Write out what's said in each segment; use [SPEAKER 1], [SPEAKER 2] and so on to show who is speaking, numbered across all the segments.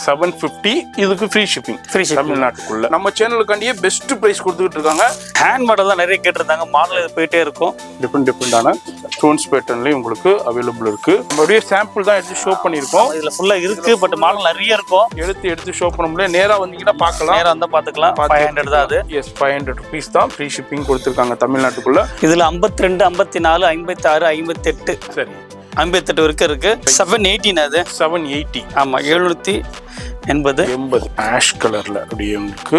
[SPEAKER 1] 750. இதுக்கு free shipping தமிழ்நாட்டுக்குள்ள. நம்ம சேனலுக்காண்டியே பெஸ்ட் பிரைஸ் கொடுத்துட்டு இருக்காங்க.
[SPEAKER 2] ஹேண்ட் மாடல் தான் நிறைய கேட்டிருந்தாங்க. மாடல் போயிட்டே இருக்கும்.
[SPEAKER 1] டிஃப்ரெண்டான ஸ்டோன்ஸ் பேட்டர்ன்லயும் உங்களுக்கு அவைலபிள் இருக்கு. நம்மளுடைய சாம்பிள் தான் எடுத்து ஷோ பண்ணியிருக்கோம்.
[SPEAKER 2] இதுல ஃபுல்லா இருக்கு, பட் மாடல் நிறைய இருக்கும்.
[SPEAKER 1] எடுத்து ஷோ பண்ண முடியல. நேரா வந்தீங்கன்னா பார்க்கலாம்.
[SPEAKER 2] நேரா வந்தா பாத்துக்கலாம். 500 தான் அது.
[SPEAKER 1] எஸ், 500 rupees தான் ஃப்ரீ ஷிப்பிங் கொடுத்துருக்காங்க தமிழ்நாட்டுக்குள்ள.
[SPEAKER 2] இதுல 52, 54, 56, 58.
[SPEAKER 1] சரி,
[SPEAKER 2] 58 வரைக்கும் இருக்கு. 780 அது.
[SPEAKER 1] 780.
[SPEAKER 2] ஆமா, 780.
[SPEAKER 1] ஆஷ் கலர்ல அப்படியே உங்களுக்கு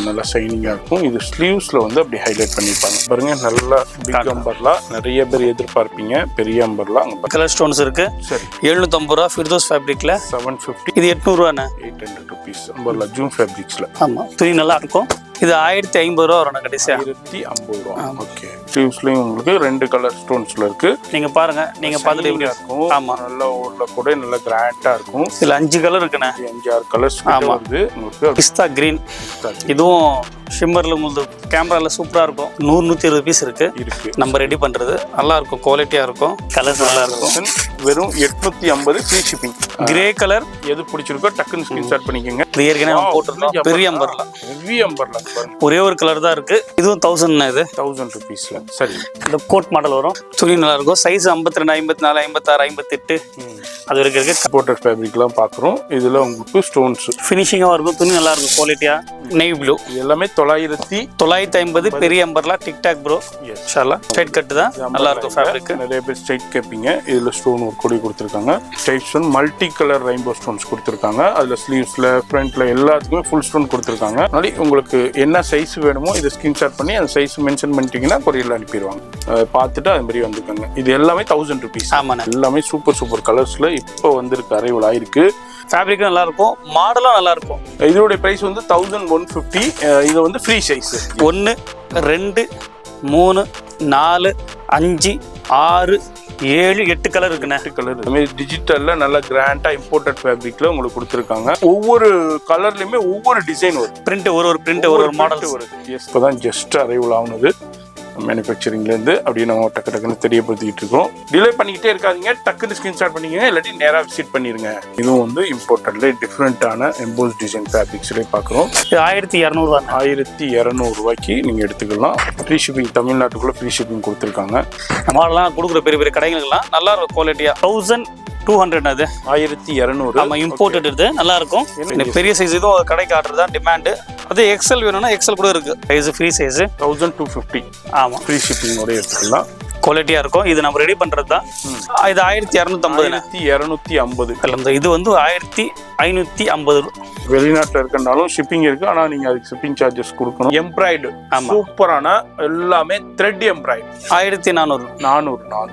[SPEAKER 1] நல்லா ஷைனிங்கா இருக்கும். இது ஸ்லீவ்ஸ்ல வந்து அப்படி ஹைலைட் பண்ணிருப்பாங்க பாருங்க. நல்லா பிக் அம்பர்லா நிறைய பேர் எதிர்பார்ப்பீங்க. பெரிய அம்பர்லா
[SPEAKER 2] கலர் ஸ்டோன்ஸ் இருக்கு.
[SPEAKER 1] சரி,
[SPEAKER 2] 750 ரூபா ஃபிர்தோஸ் ஃபேப்ரிக்ல.
[SPEAKER 1] 750.
[SPEAKER 2] இது 800 ரூபாண்ணே.
[SPEAKER 1] 800 rupees அம்பர்லா ஜூம் ஃபேப்ரிக்ஸ்ல.
[SPEAKER 2] ஆமா, துணி நல்லா இருக்கும். இது 1050 ரூபா வரும் கடைசியா.
[SPEAKER 1] 1050 ரூபா. ஓகே, ஸ்லீவ்ஸ்லயும் உங்களுக்கு 2 கலர் ஸ்டோன்ஸ்ல இருக்கு.
[SPEAKER 2] நீங்க பாருங்க, நீங்க பார்த்துட்டு எப்படி
[SPEAKER 1] இருக்கும்.
[SPEAKER 2] ஆமா,
[SPEAKER 1] நல்ல ஊர்ல கூட நல்ல கிராண்டா இருக்கும்.
[SPEAKER 2] இதுல 5 கலர் இருக்குண்ணே.
[SPEAKER 1] 5-6 கலர்ஸ் வருது உங்களுக்கு.
[SPEAKER 2] பிஸ்தா கிரீன். இதுவும் ஷிம்மர்ல உங்களுக்கு கேமரால சூப்பரா இருக்கும். 100-120 பீஸ் இருக்கு. நம்ம ரெடி பண்றது நல்லா இருக்கும். குவாலிட்டியா இருக்கும். கலர்ஸ் நல்லா இருக்கும்.
[SPEAKER 1] வெறும் 850 ஃப்ரீ ஷிப்பிங்.
[SPEAKER 2] கிரே கலர்
[SPEAKER 1] எது பிடிச்சிருக்கோ டக்குன்னு ஸ்கிரீன்ஷாட் பண்ணிக்கோங்க.
[SPEAKER 2] ஏற்கனவே போட்டுருந்தோம். பெரிய அம்பர்லாம்.
[SPEAKER 1] ஹெவி அம்பர்லாம்
[SPEAKER 2] ஒரே ஒரு கலர் தான் இருக்கு. இதுவும் 1000. இது
[SPEAKER 1] 1000 rupeesல. சரி,
[SPEAKER 2] இந்த கோட் மாடல் வரும். துணி நல்லா இருக்கும். சைஸ் 52, 54, 56, 58 அது வரைக்கும் இருக்கு.
[SPEAKER 1] இம்போர்ட்டட் ஃபேப்ரிக்லாம் பார்க்குறோம். இதுல உங்களுக்கு ஸ்டோன்ஸ்
[SPEAKER 2] ஃபினிஷிங்காக இருக்கும். துணி நல்லா இருக்கும். குவாலிட்டியா. நெய் ப்ளூ.
[SPEAKER 1] எல்லாமே
[SPEAKER 2] 950. பெரிய அம்பர்லாம். TikTok bro. இன்ஷால்லா ஸ்ட்ரைட் கட் தான். நல்லா இருக்கும் ஃபேப்ரிக்.
[SPEAKER 1] நிறைய பேர் ஸ்ட்ரைட் கேட்பீங்க. இதுல ஸ்டோன் ஒர்க் கூட கொடுத்துருக்காங்க. Straight stone multi colour rainbow stones கொடுத்துருக்காங்க. அதுல ஸ்லீவ்ஸ்ல ஃப்ரண்ட்ல எல்லாத்துக்குமே ஃபுல் ஸ்டோன் கொடுத்துருக்காங்க. அதனால உங்களுக்கு என்ன சைஸ் வேணுமோ இதை ஸ்கிரீன்ஷாட் பண்ணி அந்த சைஸ் மென்ஷன் பண்ணிட்டீங்கன்னா கொரியர்ல அனுப்பிடுவாங்க. பார்த்துட்டு அது மாதிரி வந்துக்கோங்க. இது எல்லாமே 1000 rupees.
[SPEAKER 2] ஆமாண்ணே.
[SPEAKER 1] எல்லாமே சூப்பர் கலர்ஸ்ல இப்போ வந்திருக்கு. அரைவல் ஆயிருக்கு.
[SPEAKER 2] ஃபேப்ரிக்கும் நல்லா இருக்கும். மாடலும் நல்லா இருக்கும்.
[SPEAKER 1] இதோட பிரைஸ் வந்து 1150. இது வந்து ஃப்ரீ சைஸ்.
[SPEAKER 2] 1, 2, 3, 4, 5, 6, 7, 8 கலர் இருக்குண்ணே.
[SPEAKER 1] 8 கலர் டிஜிட்டல்ல நல்ல கிராண்டா இம்போர்ட்டட் ஃபேப்ரிக்ல உங்களுக்கு கொடுத்துருக்காங்க. ஒவ்வொரு கலர்லயுமே ஒவ்வொரு டிசைன் வரும்.
[SPEAKER 2] பிரிண்ட் ஒரு பிரிண்ட் ஒரு மாடல்
[SPEAKER 1] வரும். இப்போதான் ஜஸ்ட் அரைவல் ஆகுனது மேனுஃபேக்சரிங்லேருந்து. அப்படியே நம்ம டக்குன்னு தெரியப்படுத்திக்கிட்டு இருக்கோம். டிலே பண்ணிக்கிட்டே இருக்காதீங்க. டக்குன்னு ஸ்கிரீன்ஷாட் பண்ணிக்கங்க. இல்லாட்டி நேராக விசிட் பண்ணிருங்க. இதுவும் வந்து இம்போர்ட்டட்ல டிஃப்ரெண்டான எம்போஸ் டிசைன் ஃபேப்ரிக்ஸ்லேயே பார்க்குறோம்.
[SPEAKER 2] 1200
[SPEAKER 1] 1200 ரூபாய்க்கு நீங்கள் எடுத்துக்கலாம். ஃப்ரீ ஷிப்பிங் தமிழ்நாட்டுக்குள்ள ஃப்ரீ ஷிப்பிங் கொடுத்துருக்காங்க.
[SPEAKER 2] மாடலாம் கொடுக்குற பெரிய கடைகளுக்கெல்லாம் நல்லா இருக்கும். குவாலிட்டியா. 1200 அது.
[SPEAKER 1] 1200.
[SPEAKER 2] ஆமா, இம்போர்ட்டட் இது. நல்லா இருக்கும். பெரிய சைஸ் இதுவும் கடைக்கு ஆர்டர் தான் டிமாண்ட். அது எக்ஸல் வேணும்னா எக்ஸல் கூட இருக்கு. Size free size
[SPEAKER 1] 1250.
[SPEAKER 2] ஆமா,
[SPEAKER 1] ஃப்ரீ ஷிப்பிங்கோட எடுத்துக்கலாம்.
[SPEAKER 2] குவாலிட்டியா இருக்கும். இது நம்ம ரெடி பண்றது தான். இது 1250.
[SPEAKER 1] 1250.
[SPEAKER 2] இது வந்து 1550.
[SPEAKER 1] வெளிநாட்டில் இருக்கனாலும் ஷிப்பிங் இருக்கு. ஆனா நீங்க அதுக்கு ஷிப்பிங் சார்ஜஸ் கொடுக்கணும். எம்ப்ராய்டு சூப்பரான எல்லாமே த்ரெட் எம்ப்ராய்டு.
[SPEAKER 2] 1400.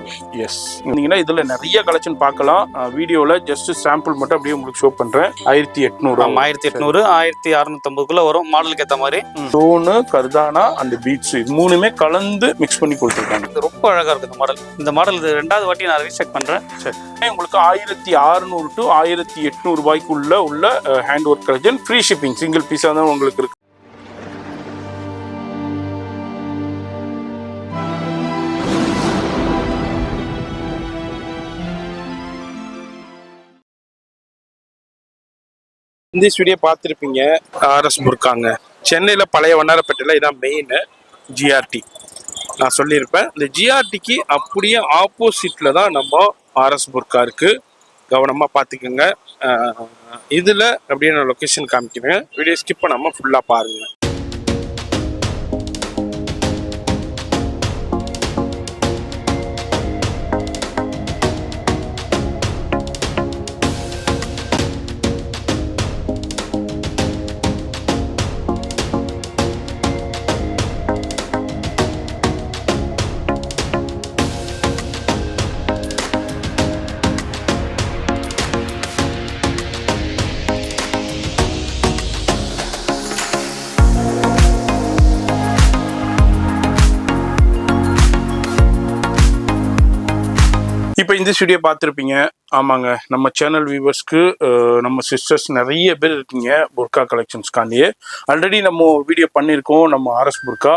[SPEAKER 1] எஸ், நீங்கன்னா இதுல நிறைய கலெக்ஷன் பார்க்கலாம். வீடியோல ஜஸ்ட் சாம்பிள் மட்டும் அப்படியே உங்களுக்கு ஷோ பண்றேன். 1800.
[SPEAKER 2] 1800, 1650 வரும். மாடலுக்கு ஏற்ற மாதிரி
[SPEAKER 1] ஸ்டோனு, கர்தானா அண்ட் பீட்ஸ் இது மூணுமே கலந்து மிக்ஸ் பண்ணி கொடுத்துருக்காங்க.
[SPEAKER 2] ரொம்ப அழகா இருக்கு இந்த மாடல். இந்த மாடல் இது 2வது வாட்டி நான் ரீசெக் பண்றேன்.
[SPEAKER 1] சரி, உங்களுக்கு 1600 to 1800 ரூபாய்க்குள்ள உள்ள hand work collection. Free shipping. Single பீஸா தான் உங்களுக்கு இருக்கு. இந்த வீடியோ பார்த்துருப்பீங்க. RS புர்காங்க சென்னையில் பழைய வண்ணாரப்பேட்டையில் இதான் மெயின் ஜிஆர்டி. நான் சொல்லியிருப்பேன். இந்த ஜிஆர்டிக்கு அப்படியே ஆப்போசிட்டில் தான் நம்ம RS புர்கா இருக்குது. கவனமாக பார்த்துக்கோங்க. இதில் அப்படியே நான் லொக்கேஷன் காமிக்கிறேன். வீடியோ ஸ்கிப் பண்ணாமல் ஃபுல்லாக பாருங்கள். இப்போ இந்த ஸ்டுடியோ பார்த்துருப்பீங்க. ஆமாங்க, நம்ம சேனல் வியூவர்ஸ்க்கு நம்ம சிஸ்டர்ஸ் நிறைய பேர் இருக்கீங்க புர்கா கலெக்ஷன்ஸ்காண்டியே. ஆல்ரெடி நம்ம வீடியோ பண்ணியிருக்கோம். நம்ம ஆர்எஸ் புர்கா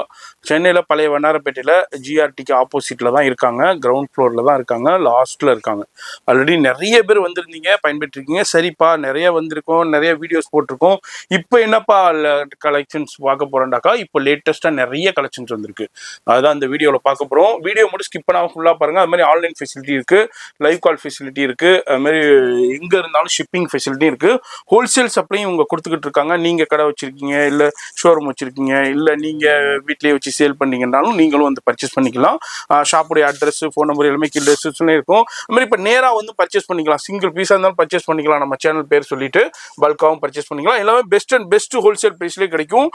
[SPEAKER 1] சென்னையில் பழைய வண்ணாரப்பேட்டையில் ஜிஆர்டிக்கு ஆப்போசிட்டில் தான் இருக்காங்க. கிரவுண்ட் ஃப்ளோரில் தான் இருக்காங்க, லாஸ்ட்டில் இருக்காங்க. ஆல்ரெடி நிறைய பேர் வந்திருந்தீங்க, பயன்பெற்றிருக்கீங்க. சரிப்பா, நிறைய வந்திருக்கோம், நிறைய வீடியோஸ் போட்டிருக்கோம். இப்போ என்னப்பா கலெக்ஷன்ஸ் பார்க்க போகிறோம்டாக்கா, இப்போ லேட்டஸ்ட்டாக நிறைய கலெக்ஷன்ஸ் வந்திருக்கு. அதுதான் இந்த வீடியோவில் பார்க்க போகிறோம். வீடியோ மட்டும் ஸ்கிப் பண்ணாமல் ஃபுல்லாக பாருங்கள். அது மாதிரி ஆன்லைன் ஃபெசிலிட்டி இருக்குது, லைவ் கால் ஃபெசிலிட்டி இருக்குது, அது மாதிரி எங்கே இருந்தாலும் ஷிப்பிங் ஃபெசிலிட்டி இருக்குது. ஹோல்சேல் சப்ளையும் இவங்க கொடுத்துக்கிட்டு இருக்காங்க. நீங்கள் கடை வச்சுருக்கீங்க, இல்லை ஷோரூம் வச்சுருக்கீங்க, இல்லை நீங்கள் வீட்லேயே வச்சு சேல் பண்ணீங்கன்னாலும் நீங்களும் வந்து பர்ச்சேஸ் பண்ணிக்கலாம். ஷாப்புடைய அட்ரஸ், ஃபோன் நம்பர் எல்லாமே கீழே டிஸ்கிரிப்ஷன்லேயே இருக்கும். அது மாதிரி இப்போ நேராக வந்து பர்ச்சேஸ் பண்ணிக்கலாம். சிங்கிள் பீஸாக இருந்தாலும் பர்ச்சேஸ் பண்ணிக்கலாம். நம்ம சேனல் பேர் சொல்லிட்டு பல்காகவும் பர்ச்சேஸ் பண்ணிக்கலாம். எல்லாமே பெஸ்ட் ஹோல்சேல் ப்ரைஸ்லேயே கிடைக்கும்.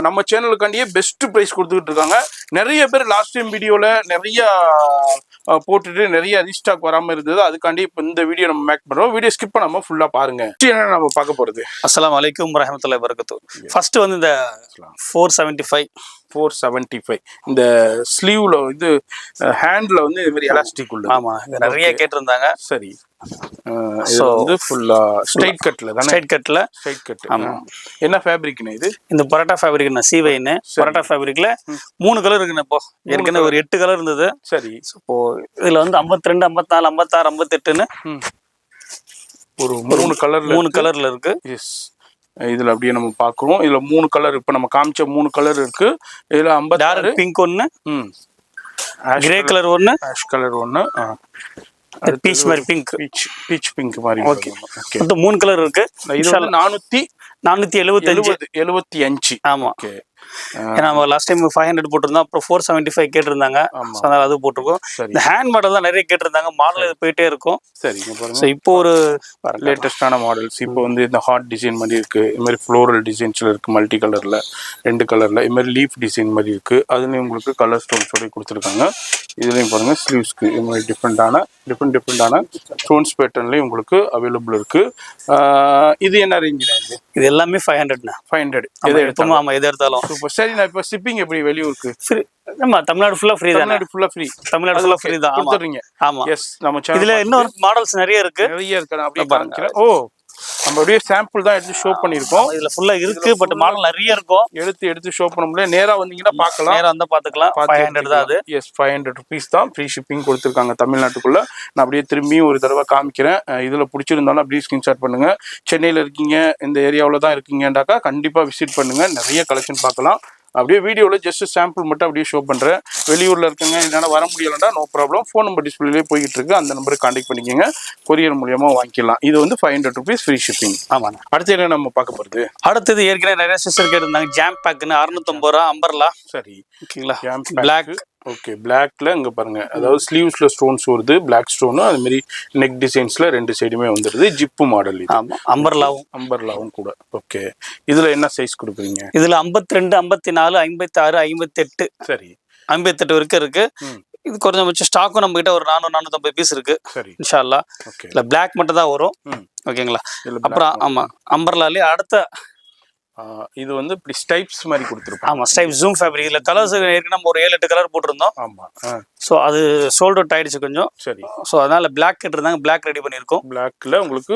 [SPEAKER 1] நம்ம சேனலுக்காண்டியே பெஸ்ட் ப்ரைஸ் கொடுத்துக்கிட்டு இருக்காங்க. நிறைய பேர் லாஸ்ட் டைம் வீடியோவில் நிறைய போட்டுட்டு நிறைய ரீஸ்டாக் வராமல் இருந்தது. அதுக்காண்டி இப்போ இந்த வீடியோ நம்ம மேக் பண்ணுறோம். வீடியோ ஸ்கிப் பண்ணாமல் ஃபுல்லாக பாருங்க. என்ன நம்ம பார்க்க போகிறது?
[SPEAKER 2] அஸ்ஸலாமு அலைக்கும் வரஹ்மத்துல்லாஹி வபரகாத்துஹு. ஃபர்ஸ்ட் வந்து இந்த 475
[SPEAKER 1] இந்த ஸ்லீவ்ல இது ஹேண்ட்ல வந்து இது மாதிரி எலாஸ்டிக் உள்ள.
[SPEAKER 2] ஆமா, நிறைய கேட்டிருந்தாங்க.
[SPEAKER 1] சரி, இது வந்து ஃபுல்லா ஸ்ட்ரைட் கட்ல தானே? Straight cut. ஆமா. என்ன ஃபேப்ரிக்னே இது? இந்த
[SPEAKER 2] பரோட்டா ஃபேப்ரிக் நான் சீவைன்னு பரோட்டா ஃபேப்ரிக்ல 3 கலர் இருக்குண்ணே. இப்போ ஏற்கனவே ஒரு 8 கலர் இருந்தது.
[SPEAKER 1] சரி,
[SPEAKER 2] இப்போ இதுல வந்து 52, 54, 56, 58ன்னு
[SPEAKER 1] ஒரு 3
[SPEAKER 2] கலர்ல இருக்கு.
[SPEAKER 1] எஸ், இதுல அப்படியே நம்ம பாக்குறோம். இதுல 3 கலர், இப்ப நம்ம காமிச்ச 3 கலர் இருக்கு. இதுல 56
[SPEAKER 2] பிங்க் ஒன்னு, கிரே கலர் ஒன்னு,
[SPEAKER 1] ஆஷ் கலர் ஒன்னு,
[SPEAKER 2] பீச் மாதிரி பிங்க்,
[SPEAKER 1] பீச் பிங்க் மாதிரி.
[SPEAKER 2] ஓகே, மொத்தம் 3 கலர் இருக்கு.
[SPEAKER 1] இது 475.
[SPEAKER 2] ஆமா, ஏன்னா நம்ம லாஸ்ட் டைம் 500 போட்டிருந்தோம். அப்புறம் 475 கேட்டிருந்தாங்க. அதனால அது போட்டிருக்கோம். இந்த ஹேண்ட் மாடல் தான் நிறைய கேட்டிருந்தாங்க. மாடல் இது போயிட்டே இருக்கும்.
[SPEAKER 1] சரி,
[SPEAKER 2] இப்போ ஒரு
[SPEAKER 1] லேட்டஸ்டான மாடல்ஸ் இப்போ வந்து இந்த ஹார்ட் டிசைன் மாதிரி இருக்கு. இது மாதிரி ஃப்ளோரல் டிசைன்ஸ்ல இருக்கு, மல்டி கலர்ல 2 கலர்ல. இது மாதிரி லீஃப் டிசைன் மாதிரி இருக்கு. அதுலயும் உங்களுக்கு கலர் ஸ்டோன்ஸோட கொடுத்துருக்காங்க. இதுலயும் பாருங்க, ஸ்லீவ்ஸ்க்கு இது மாதிரி டிஃப்ரெண்டான ஸ்டோன்ஸ் பேட்டர்ன்லயும் உங்களுக்கு அவைலபிள் இருக்கு. இது என்ன ரேஞ்சில்?
[SPEAKER 2] இது எல்லாமே 500. எது எடுத்தாலும். ஆமா, எது எடுத்தாலும்.
[SPEAKER 1] சரி, நான் இப்போ ஷிப்பிங் எப்படி வெளியூருக்கு?
[SPEAKER 2] ஆமா, தமிழ்நாடு ஃபுல்லா ஃப்ரீ தான். தமிழ்நாடு ஃபுல்லா ஃப்ரீ தான்.
[SPEAKER 1] கொடுத்துறீங்க.
[SPEAKER 2] ஆமா,
[SPEAKER 1] எஸ். நம்ம சேனல்
[SPEAKER 2] இதுல இன்னும் மாடல்ஸ் நிறைய இருக்கு.
[SPEAKER 1] நான் அப்படியே காமிக்கிறேன். ஓ, நம்ம அப்படியே சாம்பிள் தான் எடுத்து ஷோ பண்ணிருக்கோம்.
[SPEAKER 2] இதுல ஃபுல்லா இருக்கு, பட் மாடல் நிறைய இருக்கும்.
[SPEAKER 1] எடுத்து ஷோ பண்ண முடியல. நேரா வந்தீங்கன்னா பார்க்கலாம்.
[SPEAKER 2] நேரா வந்தா பாத்துக்கலாம். 500 தான் அது.
[SPEAKER 1] எஸ், 500 rupees தான். ஃப்ரீ ஷிப்பிங் கொடுத்துருக்காங்க தமிழ்நாட்டுக்குள்ள. நான் அப்படியே திரும்பியும் ஒரு தடவை காமிக்கிறேன். இதுல பிடிச்சிருந்தாலும் அப்படியே ஸ்கிரீன்ஷாட் பண்ணுங்க. சென்னையில இருக்கீங்க, இந்த ஏரியாவில் தான் இருக்கீங்கன்னாக்கா கண்டிப்பா விசிட் பண்ணுங்க. நிறைய கலெக்ஷன் பார்க்கலாம். அப்படியே வீடியோவில் ஜஸ்ட் சாம்பிள் மட்டும் அப்படியே ஷோ பண்ணுறேன். வெளியூரில் இருக்கங்க, என்னால் வர முடியலன்னா நோ ப்ராப்ளம். ஃபோன் நம்பர் டிஸ்பிளேலேயே போய்கிட்டு இருக்கு. அந்த நம்பருக்கு கான்டெக்ட் பண்ணிக்கோங்க. கொரியர் மூலியமாக வாங்கிக்கலாம். இது வந்து 500 rupees ஃப்ரீ ஷிப்பிங்.
[SPEAKER 2] ஆமாண்ணா.
[SPEAKER 1] அடுத்து என்ன நம்ம பார்க்க போகிறது?
[SPEAKER 2] அடுத்தது ஏற்கனவே நிறைய சிஸ்டர் கேட்டிருந்தாங்க. ஜாம் பேக்குன்னு 650 ரூபா, அம்பர்லா.
[SPEAKER 1] சரி,
[SPEAKER 2] ஓகேங்களா.
[SPEAKER 1] Jam
[SPEAKER 2] black.
[SPEAKER 1] ஓகே, பிளாக்ல இங்கே பாருங்க, அதாவது ஸ்லீவ்ஸ்ல ஸ்டோன்ஸ் வருது, பிளாக் ஸ்டோனு. அது மாதிரி நெக் டிசைன்ஸ்ல 2 சைடுமே வந்துடுது. Zip model.
[SPEAKER 2] ஆமா, அம்பர்லாவும்
[SPEAKER 1] கூட. ஓகே, இதுல என்ன சைஸ் கொடுக்குறீங்க?
[SPEAKER 2] இதுல 52, 54, 56, 58.
[SPEAKER 1] சரி,
[SPEAKER 2] 58 வரைக்கும் இருக்கு. இது குறைஞ்சபட்சம் ஸ்டாக்கும் நம்ம கிட்ட ஒரு 400-450 பீஸ் இருக்கு.
[SPEAKER 1] சரி,
[SPEAKER 2] இன்ஷா அல்லாஹ்.
[SPEAKER 1] ஓகே,
[SPEAKER 2] இல்ல பிளாக் மட்டும் தான் வரும். ஓகேங்களா. அப்புறம் ஆமா, அம்பர்லாலே அடுத்த
[SPEAKER 1] இது வந்து இப்படி ஸ்டைப்ஸ் மாதிரி கொடுத்துருப்பாங்க.
[SPEAKER 2] ஆமா, ஸ்டைப் ஜூம் ஃபேப்ரிக். இதுல கலர்ஸ் ஏற்கனவே நம்ம ஒரு 7-8 கலர் போட்டிருந்தோம்.
[SPEAKER 1] ஆமா.
[SPEAKER 2] ஸோ அது சோல்ட் அவுட் ஆயிடுச்சு கொஞ்சம்.
[SPEAKER 1] சரி,
[SPEAKER 2] ஸோ அதனால பிளாக் கேட்டிருந்தாங்க. பிளாக் ரெடி பண்ணியிருக்கோம்.
[SPEAKER 1] பிளாக்ல உங்களுக்கு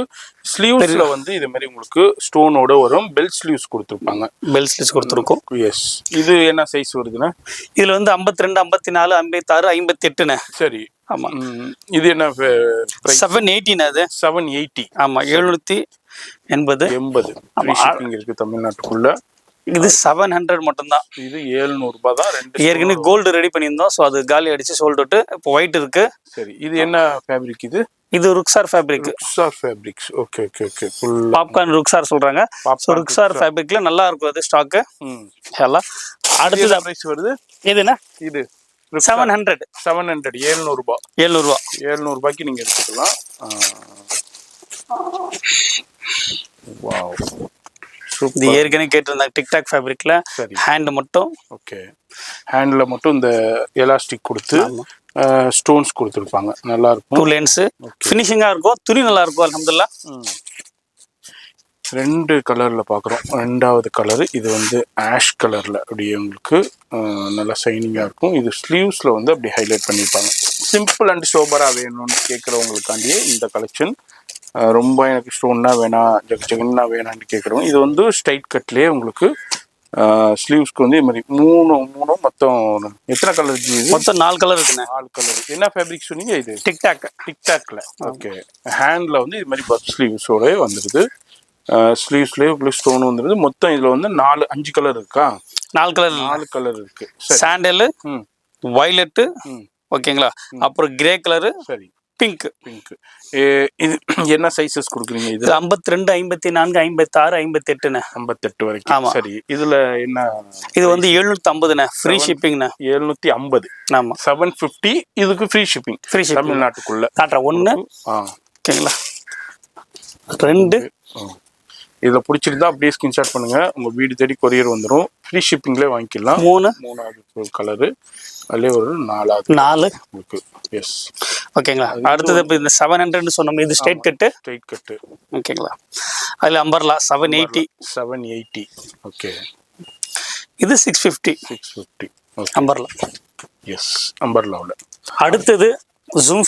[SPEAKER 1] ஸ்லீவ்ஸ்ல வந்து இது மாதிரி உங்களுக்கு ஸ்டோனோட வரும். பெல் ஸ்லீவ்ஸ் கொடுத்துருப்பாங்க.
[SPEAKER 2] பெல் ஸ்லீவ்ஸ் கொடுத்துருக்கோம்.
[SPEAKER 1] எஸ். இது என்ன சைஸ் வருதுன்னா?
[SPEAKER 2] இதுல வந்து 52, 54, 56, 58ண்ணே.
[SPEAKER 1] சரி,
[SPEAKER 2] ஆமா.
[SPEAKER 1] இது என்ன?
[SPEAKER 2] 780. அது
[SPEAKER 1] 780.
[SPEAKER 2] ஆமா, 780.
[SPEAKER 1] ஃப்ரீ ஷிப்பிங் இருக்கு தமிழ்நாட்டுக்குள்ள.
[SPEAKER 2] இது 700 மட்டும்தான்.
[SPEAKER 1] இது 700 ரூபாய் தான்.
[SPEAKER 2] ஏற்கனவே கோல்டு ரெடி பண்ணியிருந்தோம். ஸோ அது காலி அடிச்சு சோல்ட் அவுட். இப்போ ஒயிட் இருக்கு.
[SPEAKER 1] சரி, இது என்ன ஃபேப்ரிக்?
[SPEAKER 2] இது Rukhsar fabric.
[SPEAKER 1] Fabrics. Okay. Full
[SPEAKER 2] popcorn Rukhsar சொல்றாங்க. ஸோ ருக்ஸார் ஃபேப்ரிக்ல நல்லா இருக்கும் அது ஸ்டாக். எல்லாம் அடுத்தது
[SPEAKER 1] பிரைஸ் வருது.
[SPEAKER 2] எதுனா
[SPEAKER 1] இது
[SPEAKER 2] 700.
[SPEAKER 1] 700 ரூபாய். 700 ரூபாய்க்கு நீங்க எடுத்துக்கலாம். வாவ்,
[SPEAKER 2] இது ஏற்கனவே கேட்டிருந்தாங்க. டிக்டாக் ஃபேப்ரிக்ல ஹேண்ட் மட்டும்.
[SPEAKER 1] ஓகே, ஹேண்ட்ல மட்டும் இந்த எலாஸ்டிக் கொடுத்து ஸ்டோன்ஸ் கொடுத்துருப்பாங்க. நல்லா இருக்கும்.
[SPEAKER 2] 2 லேன்ஸ் ஃபினிஷிங்கா இருக்கும். துணி நல்லா இருக்கும் அல்ஹம்துலில்லாஹ்.
[SPEAKER 1] 2 கலர்ல பார்க்குறோம். 2வது கலரு இது வந்து ஆஷ் கலர்ல அப்படியே உங்களுக்கு நல்லா ஷைனிங்காக இருக்கும். இது ஸ்லீவ்ஸ்ல வந்து அப்படி ஹைலைட் பண்ணியிருப்பாங்க. சிம்பிள் அண்ட் சோபரா வேணும்னு கேட்குறவங்களுக்காண்டியே இந்த கலெக்ஷன். ரொம்ப எனக்கு ஸ்டோன்னா வேணாம், ஜெகன்னா வேணான்னு கேட்குறவங்க இது வந்து ஸ்ட்ரைட் கட்லேயே உங்களுக்கு ஸ்லீவ்ஸ்க்கு வந்து இது மாதிரி மூணு மொத்தம் எத்தனை கலர் இது?
[SPEAKER 2] மொத்தம் 4 கலர் இருக்குண்ணே.
[SPEAKER 1] 4 கலர். என்ன ஃபேப்ரிக் சொன்னீங்க இது? டிக்டாக்ல. ஓகே. ஹேண்டில் வந்து இது மாதிரி பஃப் ஸ்லீவ்ஸோட வந்துடுது. ஸ்லீவ்ஸ்லேயே உங்களுக்கு ஸ்டோன் வந்துடுது. மொத்தம் இதில் வந்து 5 கலர் இருக்கா? 4 கலர் இருக்கு.
[SPEAKER 2] சாண்டல், வயலட்டு, ஓகேங்களா, அப்புறம் கிரே கலரு,
[SPEAKER 1] சரி,
[SPEAKER 2] பிங்க்.
[SPEAKER 1] இது என்ன சைஸஸ் கொடுக்குறீங்க? இது
[SPEAKER 2] 52, 54, 56, 58ண்ணே.
[SPEAKER 1] 58 வரைக்கும். சரி, இதுல என்ன?
[SPEAKER 2] இது வந்து 750ண்ணே, ஃப்ரீ ஷிப்பிங்ண்ணே.
[SPEAKER 1] 750. ஆமா, 750. இதுக்கு ஃப்ரீ ஷிப்பிங் தமிழ்நாட்டுக்குள்ள.
[SPEAKER 2] காட்டுறேன். 1, ஓகேங்களா, 2.
[SPEAKER 1] இதில் பிடிச்சிருந்தா அப்படியே ஸ்கிரீன்ஷாட் பண்ணுங்க, உங்க வீடு தேடி கொரியர் வந்துடும். ஃப்ரீ ஷிப்பிங்லேயே வாங்கிக்கலாம்.
[SPEAKER 2] 3,
[SPEAKER 1] மூணாவது கலரு, அதுலேயே ஒரு 4 உங்களுக்கு. எஸ்,
[SPEAKER 2] ஓகேங்களா. அடுத்தது இப்போ இந்த 700 சொன்னோம், இது ஸ்ட்ரைட் கட்டு. ஓகேங்களா. அதில் அம்பர்லா 780. ஓகே. இது 650. அம்பர்லா.
[SPEAKER 1] எஸ், அம்பர்லாவில்.
[SPEAKER 2] அடுத்தது ஜூம்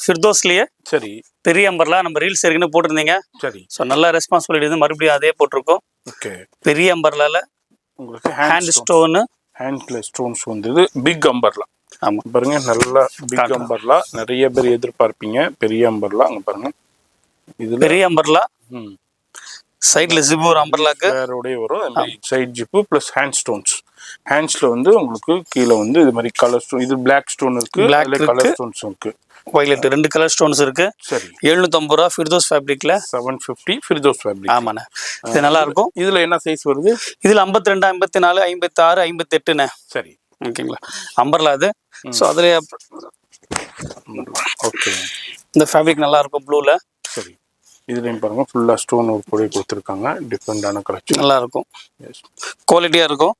[SPEAKER 2] ஃபிர்தோஸ்லயே
[SPEAKER 1] சரி,
[SPEAKER 2] பெரிய அம்பர்லா. நம்ம ரீல்ஸ் ஏற்கனவே போட்டிருந்தீங்க. சரி, ஸோ நல்ல ரெஸ்பான்சிபிலிட்டி வந்து மறுபடியும் அதே போட்டிருக்கோம். ஓகே. பெரிய அம்பர்லால உங்களுக்கு ஹேண்ட்ல ஸ்டோன்ஸ் வந்து பிக் அம்பர்லா. ஆமா, பாருங்க, நல்லா பிக் அம்பர்லா. நிறைய பேர் எதிர்பார்ப்பீங்க பெரிய அம்பர்லா. அங்க பாருங்க, இது பெரிய அம்பர்லா. சைட்ல ஜிப் ஒரு அம்பர்லாக்கு வேறோடய வரும். சைட் ஜிப்பு ப்ளஸ் ஹேண்ட்ஸ்ல வந்து உங்களுக்கு கீழே வந்து இது மாதிரி கலர் ஸ்டோன். இது பிளாக் ஸ்டோன் இருக்கு, கலர் ஸ்டோன்ஸ் இருக்கு, வயலட் 2 கலர் ஸ்டோன்ஸ் இருக்கு. சரி, 750 ரூபா ஃபிர்தோஸ் ஃபேப்ரிக்ல. 750 ஃபிர்தோஸ் ஃபேப்ரிக். ஆமாண்ணே, இது நல்லா இருக்கும். இதுல என்ன சைஸ் வருது? இதுல 52, 54, 56, 58ண்ணே. சரி, ஓகேங்களா. அம்பர்லா அது. ஸோ அதுல ஓகே, இந்த ஃபேப்ரிக் நல்லா இருக்கும் ப்ளூல. சரி, இதுலையும் பாருங்க, ஃபுல்லா ஸ்டோன் ஒரு பொடி கொடுத்துருக்காங்க. டிஃப்ரெண்டான கலெக்ஷன், நல்லா இருக்கும், குவாலிட்டியா இருக்கும்.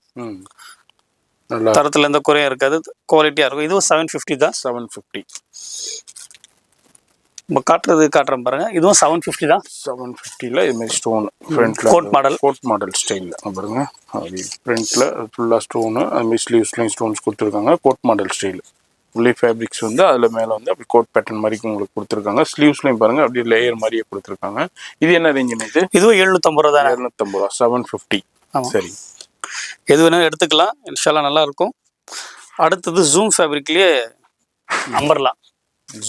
[SPEAKER 2] நல்லா தரத்துல எந்த குறையும் இருக்காது, குவாலிட்டியா இருக்கும். இதுவும் 750 தான். 750. இப்போ காட்டுறேன் பாருங்க, இதுவும் 750 தான். 750ல இது மாதிரி ஸ்டோன் ஃப்ரண்ட்ல கோட் மாடல் ஸ்டைல்ல பாருங்க. அது ஃப்ரண்ட்ல ஃபுல்லா ஸ்டோனு, அது மாதிரி ஸ்லீவ்ஸ்லையும் ஸ்டோன்ஸ் கொடுத்துருக்காங்க. கோட் மாடல் ஸ்டைல் உள்ளே ஃபேப்ரிக்ஸ் வந்து அதில் மேலே வந்து அப்படி கோட் பேட்டர்ன் மாதிரி உங்களுக்கு கொடுத்துருக்காங்க. ஸ்லீவ்ஸ்லையும் பாருங்க அப்படியே லேயர் மாதிரியே கொடுத்துருக்காங்க. இது என்ன ரேஞ்சுன்னு? இதுவும் 750 ரூபா தான். 750 ரூபா. 750. சரி, எது வேணாலும் எடுத்துக்கலாம், இன்ஷால்லா நல்லா இருக்கும். அடுத்தது ஜூம் ஃபேப்ரிக்லயே அம்பர்லா.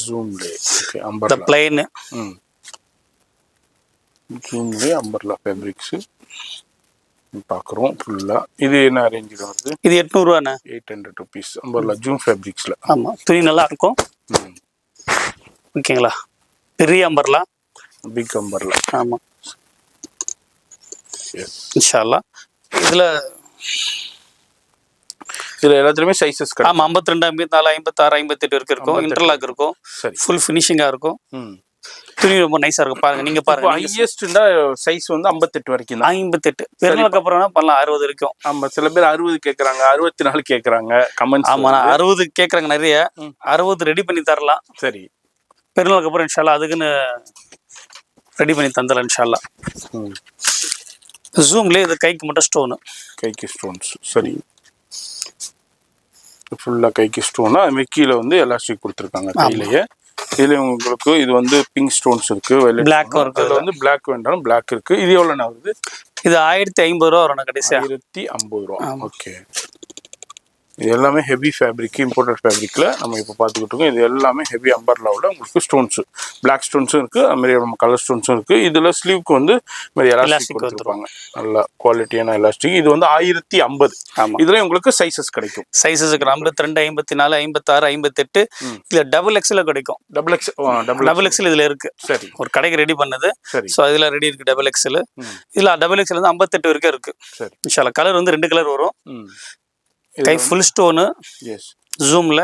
[SPEAKER 2] ஜூம்லே ஓகே, அம்பர்லா பிளைன். ஜூம்லே அம்பர்லா ஃபேப்ரிக்ஸ் பார்க்குறோம் ஃபுல்லா. இது என்ன ரேஞ்சில் வருது? இது 800 ரூபாண்ணே. 800 ருபீஸ் அம்பர்லா ஜூம் ஃபேப்ரிக்ஸில். ஆமாம், துணி நல்லா இருக்கும். ஓகேங்களா. பெரிய அம்பர்லா, பிக் அம்பர்லா. ஆமாம், இன்ஷால்லா. இதில் எல்லாத்துலேயுமே சைஸஸ் கிடைக்கும். ஆமாம், 52, 54, 56, 58 வரைக்கும் இருக்கும். இன்டர்லாக் இருக்கும். சரி, ஃபுல் ஃபினிஷிங்காக இருக்கும். துணி ரொம்ப நைஸாக இருக்கும். பாருங்க, நீங்கள் பாருங்க. ஹையஸ்ட்னா சைஸ் வந்து 58 வரைக்கும் தான். 58 பெருநாளுக்கு அப்புறம் பண்ணலாம் 60 வரைக்கும். ஆமாம், சில பேர் 60 கேட்குறாங்க, 64 கேட்குறாங்க கமெண்ட்ஸ். ஆமாம், 60 கேட்குறாங்க நிறைய. 60 ரெடி பண்ணி தரலாம். சரி, பெருநாளுக்கு அப்புறம் இன்ஷால்லா அதுக்குன்னு ரெடி பண்ணி தந்துடலாம் இன்ஷால்லா. ஜூம்லேயே இது கைக்கு மட்டும் ஸ்டோனு. கைக்கு ஸ்டோன்ஸ். சரி, ஃபுல்லாக கைக்கு ஸ்டோனு. அதுமாதிரி கீழே வந்து எலாஸ்டிக் கொடுத்துருக்காங்க கையிலேயே. இதுல உங்களுக்கு இது வந்து பிங்க் ஸ்டோன்ஸ் இருக்கு, பிளாக் இருக்கு. அதுல வந்து பிளாக் வேண்டாலும் பிளாக் இருக்கு. இது எவ்வளோண்ணா வருது? இது 1050 ரூபா வரும் கடைசி. 1050 ரூபா. ஓகே. இது எல்லாமே ஹெவி ஃபேப்ரிக், இம்போர்ட்டட் ஃபேப்ரிக்ல நம்ம இப்போ பார்த்துக்கிட்டு இருக்கோம். இது எல்லாமே ஹெவி அம்பர்லாவில் உங்களுக்கு ஸ்டோன்ஸ், பிளாக் ஸ்டோன்ஸும் இருக்கு, அது மாதிரி நம்ம கலர் ஸ்டோன்ஸும் இருக்கு. இதுல ஸ்லீவ்க்கு வந்து மாதிரி எலாஸ்டிக் கொடுத்துருப்பாங்க, நல்ல குவாலிட்டியான எலாஸ்டிக். இது வந்து 1050. இதுல உங்களுக்கு சைஸஸ் கிடைக்கும். சைஸஸ் 52, 54, 56, 58. இதுல டபுள் எக்ஸ்ல கிடைக்கும். டபுள் எக்ஸ்எல் இதுல இருக்கு. சரி, ஒரு கடைக்கு ரெடி பண்ணது. சரி, ஸோ இதுல ரெடி இருக்கு டபுள் எக்ஸ்எல். இதுல டபுள் எக்ஸ்எல் வந்து 58 வரைக்கும் இருக்கு. சரி, இன்ஷால்லா. கலர் வந்து 2 கலர் வரும். கை ஃபுல் ஸ்டோனு. எஸ், ஜூம்ல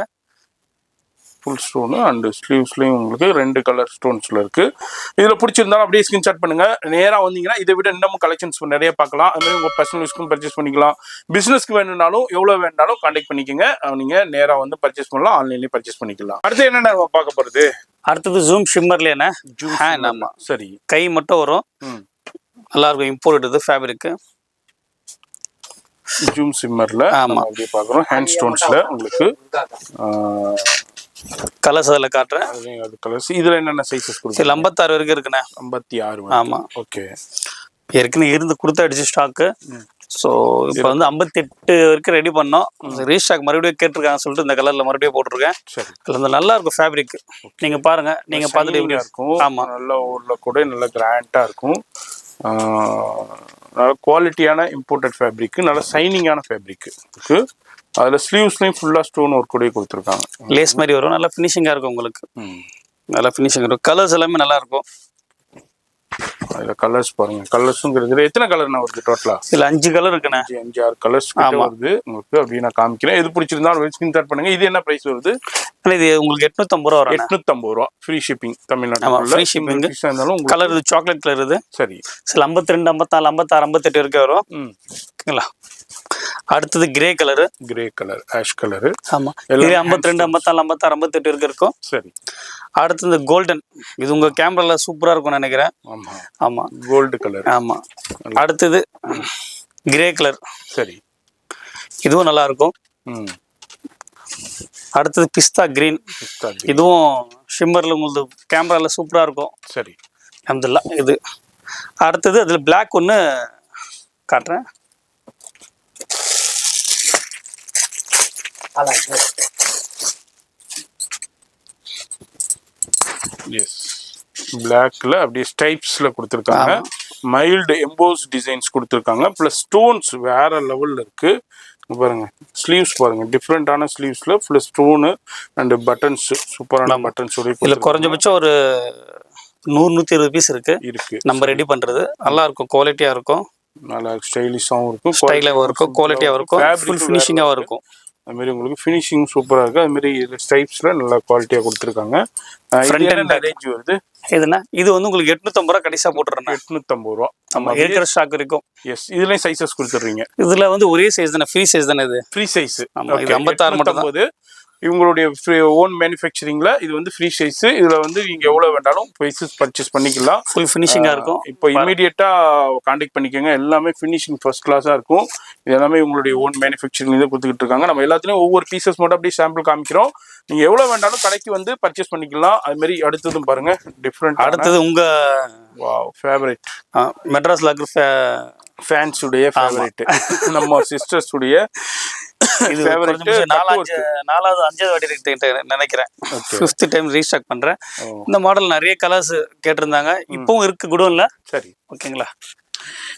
[SPEAKER 2] ஃபுல் ஸ்டோனு அண்ட் ஸ்லீவ்ஸ்லையும் உங்களுக்கு 2 கலர் ஸ்டோன்ஸ்ல இருக்கு. இதுல பிடிச்சிருந்தாலும் அப்படியே ஸ்கிரீன்ஷாட் பண்ணுங்க. நேரா வந்தீங்கன்னா இதை விட இன்னமும் கலெக்ஷன்ஸ் நிறைய பார்க்கலாம். அது மாதிரி உங்க பர்சனல் யூஸ்க்கும் பர்ச்சேஸ் பண்ணிக்கலாம். பிசினஸ்க்கு வேணும்னாலும் எவ்வளவு வேணாலும் கான்டாக்ட் பண்ணிக்கோங்க. நீங்க நேரா வந்து பர்ச்சேஸ் பண்ணலாம், ஆன்லைன்லயும் பர்ச்சேஸ் பண்ணிக்கலாம். அடுத்து என்னென்ன பார்க்க போறது? அடுத்தது ஜூம் ஷிம்மர்லேயே ஜூம். ஆமா, சரி, கை மட்டும் வரும். நல்லா இருக்கும், இம்போர்ட் ஃபேப்ரிக். ஜூம் சிம்மர்ல நம்ம அப்படியே பார்க்குறோம். ஹேண்ட் ஸ்டோன்ஸ்ல உங்களுக்கு
[SPEAKER 3] கலர்ஸ் அதில் காட்டுறேன்.
[SPEAKER 2] அது கலர்ஸ் இதில் என்னென்ன சைஸஸ் கொடுக்குறீங்க?
[SPEAKER 3] இதில் 56 வரைக்கும் இருக்குண்ணே.
[SPEAKER 2] 56.
[SPEAKER 3] ஆமாம்.
[SPEAKER 2] ஓகே.
[SPEAKER 3] ஏற்கனவே இருந்து கொடுத்தாடிச்சு ஸ்டாக்கு. ஸோ இப்போ வந்து 58 வரைக்கும் ரெடி பண்ணோம். ரீஸ்டாக் மறுபடியும் கேட்டிருக்காங்க சொல்லிட்டு இந்த கலரில் மறுபடியும் போட்டிருக்கேன். அதில் நல்லா இருக்கும் ஃபேப்ரிக். நீங்கள் பாருங்கள், நீங்கள் பார்த்துட்டு எப்படி
[SPEAKER 2] இருக்கும்.
[SPEAKER 3] ஆமாம்,
[SPEAKER 2] நல்லா ஊரில் கூட நல்லா கிராண்டாக இருக்கும். நல்ல குவாலிட்டியான இம்போர்ட்டட் ஃபேப்ரிக்கு, நல்ல சைனிங்கான ஃபேப்ரிக்கு இருக்குது. அதில் ஸ்லீவ்ஸ்லையும் ஃபுல்லாக ஸ்டோன் ஒர்க் கூட கொடுத்துருக்காங்க.
[SPEAKER 3] லேஸ் மாதிரி வரும். நல்லா ஃபினிஷிங்காக இருக்கும் உங்களுக்கு. நல்லா ஃபினிஷிங் இருக்கும். கலர்ஸ் எல்லாமே நல்லா இருக்கும்.
[SPEAKER 2] அதில் கலர்ஸ் பாருங்க. கலர்ஸுங்கிறது எத்தனை கலர்னா வருது டோட்டலா?
[SPEAKER 3] இதில் 5 கலர் இருக்குண்ணே.
[SPEAKER 2] 5-6 கலர்ஸ் வருது உங்களுக்கு. அப்படி நான் காமிக்கிறேன். எது பிடிச்சிருந்தாலும் ஸ்கிரீன்ஷாட் பண்ணுங்க. இது என்ன பிரைஸ் வருது?
[SPEAKER 3] இது உங்களுக்கு 850 ரூபா வரும்.
[SPEAKER 2] 850 ரூபா free shipping Tamil Nadu.
[SPEAKER 3] Free shipping. Colour இது சாக்லேட் கலர் இது.
[SPEAKER 2] சரி.
[SPEAKER 3] சில 52, 54, 56, 58 வரைக்கும் வரும். ஓகேங்களா? அடுத்தது grey colour.
[SPEAKER 2] Grey colour, ash colour.
[SPEAKER 3] ஆமா. இது 52, 54, 56, 58 வரைக்கும் இருக்கும்.
[SPEAKER 2] சரி.
[SPEAKER 3] அடுத்தது கோல்டன். இது உங்க கேமரால சூப்பரா இருக்கும்னு நினைக்கிறேன்.
[SPEAKER 2] ஆமா
[SPEAKER 3] ஆமா.
[SPEAKER 2] Gold colour.
[SPEAKER 3] ஆமா. அடுத்தது கிரே கலர்.
[SPEAKER 2] சரி.
[SPEAKER 3] இதுவும் நல்லா இருக்கும். அடுத்தது பிஸ்தா கிரீன். இதுவும் ஷிம்மர்ல உங்களுக்கு கேமரால சூப்பரா இருக்கும்.
[SPEAKER 2] சரி.
[SPEAKER 3] அல்ஹம்துலில்லாஹ். இது அடுத்தது அதுல பிளாக் ஒன்று காட்டுறேன்.
[SPEAKER 2] எஸ், பிளாக்ல அப்படியே ஸ்டைப்ஸ்ல கொடுத்துருக்காங்க. மைல்டு எம்போஸ் டிசைன்ஸ் கொடுத்துருக்காங்க. ப்ளஸ் ஸ்டோன்ஸ் வேற லெவல்ல இருக்கு. பாருங்க ஸ்லீவ்ஸ் பாருங்க, டிஃப்ரெண்டான ஸ்லீவ்ஸ்ல ப்ளஸ் ஸ்டோனு அண்ட் பட்டன்ஸ், சூப்பரான பட்டன்ஸ்.
[SPEAKER 3] இதுல குறைஞ்சபட்சம் ஒரு 100-120 பீஸ் இருக்கு. நம்ம ரெடி பண்றது நல்லா இருக்கும். குவாலிட்டியா இருக்கும்.
[SPEAKER 2] நல்லா ஸ்டைலிஷாகவும் இருக்கும்.
[SPEAKER 3] ஸ்டைலாகவும் இருக்கும். குவாலிட்டியாகவும் இருக்கும். ஃபுல் ஃபினிஷிங்காகவும் இருக்கும்.
[SPEAKER 2] அதுமாரி உங்களுக்கு ஃபினிஷிங் சூப்பராக இருக்குது. அதுமாரி ஸ்டைப்ஸில் நல்லா குவாலிட்டியாக கொடுத்துருக்காங்க.
[SPEAKER 3] ஃப்ரண்ட் அண்ட்
[SPEAKER 2] ரேஞ்ச் வருது
[SPEAKER 3] இதுனா இது வந்து உங்களுக்கு 850 ரூபா கடைசியாக போட்டுறேன்.
[SPEAKER 2] 850 ரூபா.
[SPEAKER 3] ஆமாம், இருக்கிற ஸ்டாக் இருக்கும்.
[SPEAKER 2] எஸ், இதுலேயும் சைஸஸ் கொடுத்துட்றீங்க.
[SPEAKER 3] இதில் வந்து ஒரே சைஸ் தானே, ஃப்ரீ சைஸ் தானே இது.
[SPEAKER 2] Free size.
[SPEAKER 3] ஆமாம், இது 56 மட்டும் தான்.
[SPEAKER 2] இவங்களுடைய ஓன் மேனுஃபேக்சரிங்ல இது வந்து ஃப்ரீ சைஸ். இதுல வந்து நீங்க எவ்வளவு வேண்டாலும் பர்ச்சேஸ் பண்ணிக்கலாம்.
[SPEAKER 3] ஃபுல் ஃபினிஷிங்கா இருக்கும்.
[SPEAKER 2] இப்போ இமீடியட்டா கான்டாக்ட் பண்ணிக்கோங்க. எல்லாமே ஃபினிஷிங் ஃபர்ஸ்ட் கிளாஸா இருக்கும். இது எல்லாமே உங்களுடைய ஓன் மேனுஃபேக்சரிங் இதை கொடுத்துக்கிட்டு இருக்காங்க. நம்ம எல்லாத்துலயும் ஒவ்வொரு பீசஸ் மட்டும் அப்படியே சாம்பிள் காமிக்கிறோம். நீங்க எவ்வளவு வேண்டாலும் கடைக்கு வந்து பர்ச்சேஸ் பண்ணிக்கலாம். அது மாதிரி அடுத்ததும் பாருங்க டிஃப்ரெண்ட்.
[SPEAKER 3] அடுத்தது உங்க
[SPEAKER 2] ஃபேவரட்
[SPEAKER 3] மெட்ராஸ்ல இருக்கிற
[SPEAKER 2] ஃபேன்ஸ் உடைய ஃபேவரட், நம்ம சிஸ்டர்ஸ் உடைய
[SPEAKER 3] இது 4வது 5வது வாட்டி நினைக்கிறேன். 5th டைம் ரீஸ்டாக் பண்றேன். இந்த மாடல் நிறைய கலர்ஸ் கேட்டிருந்தாங்க. இப்பவும் இருக்கு குடோன்ல. சரி, ஓகேங்களா?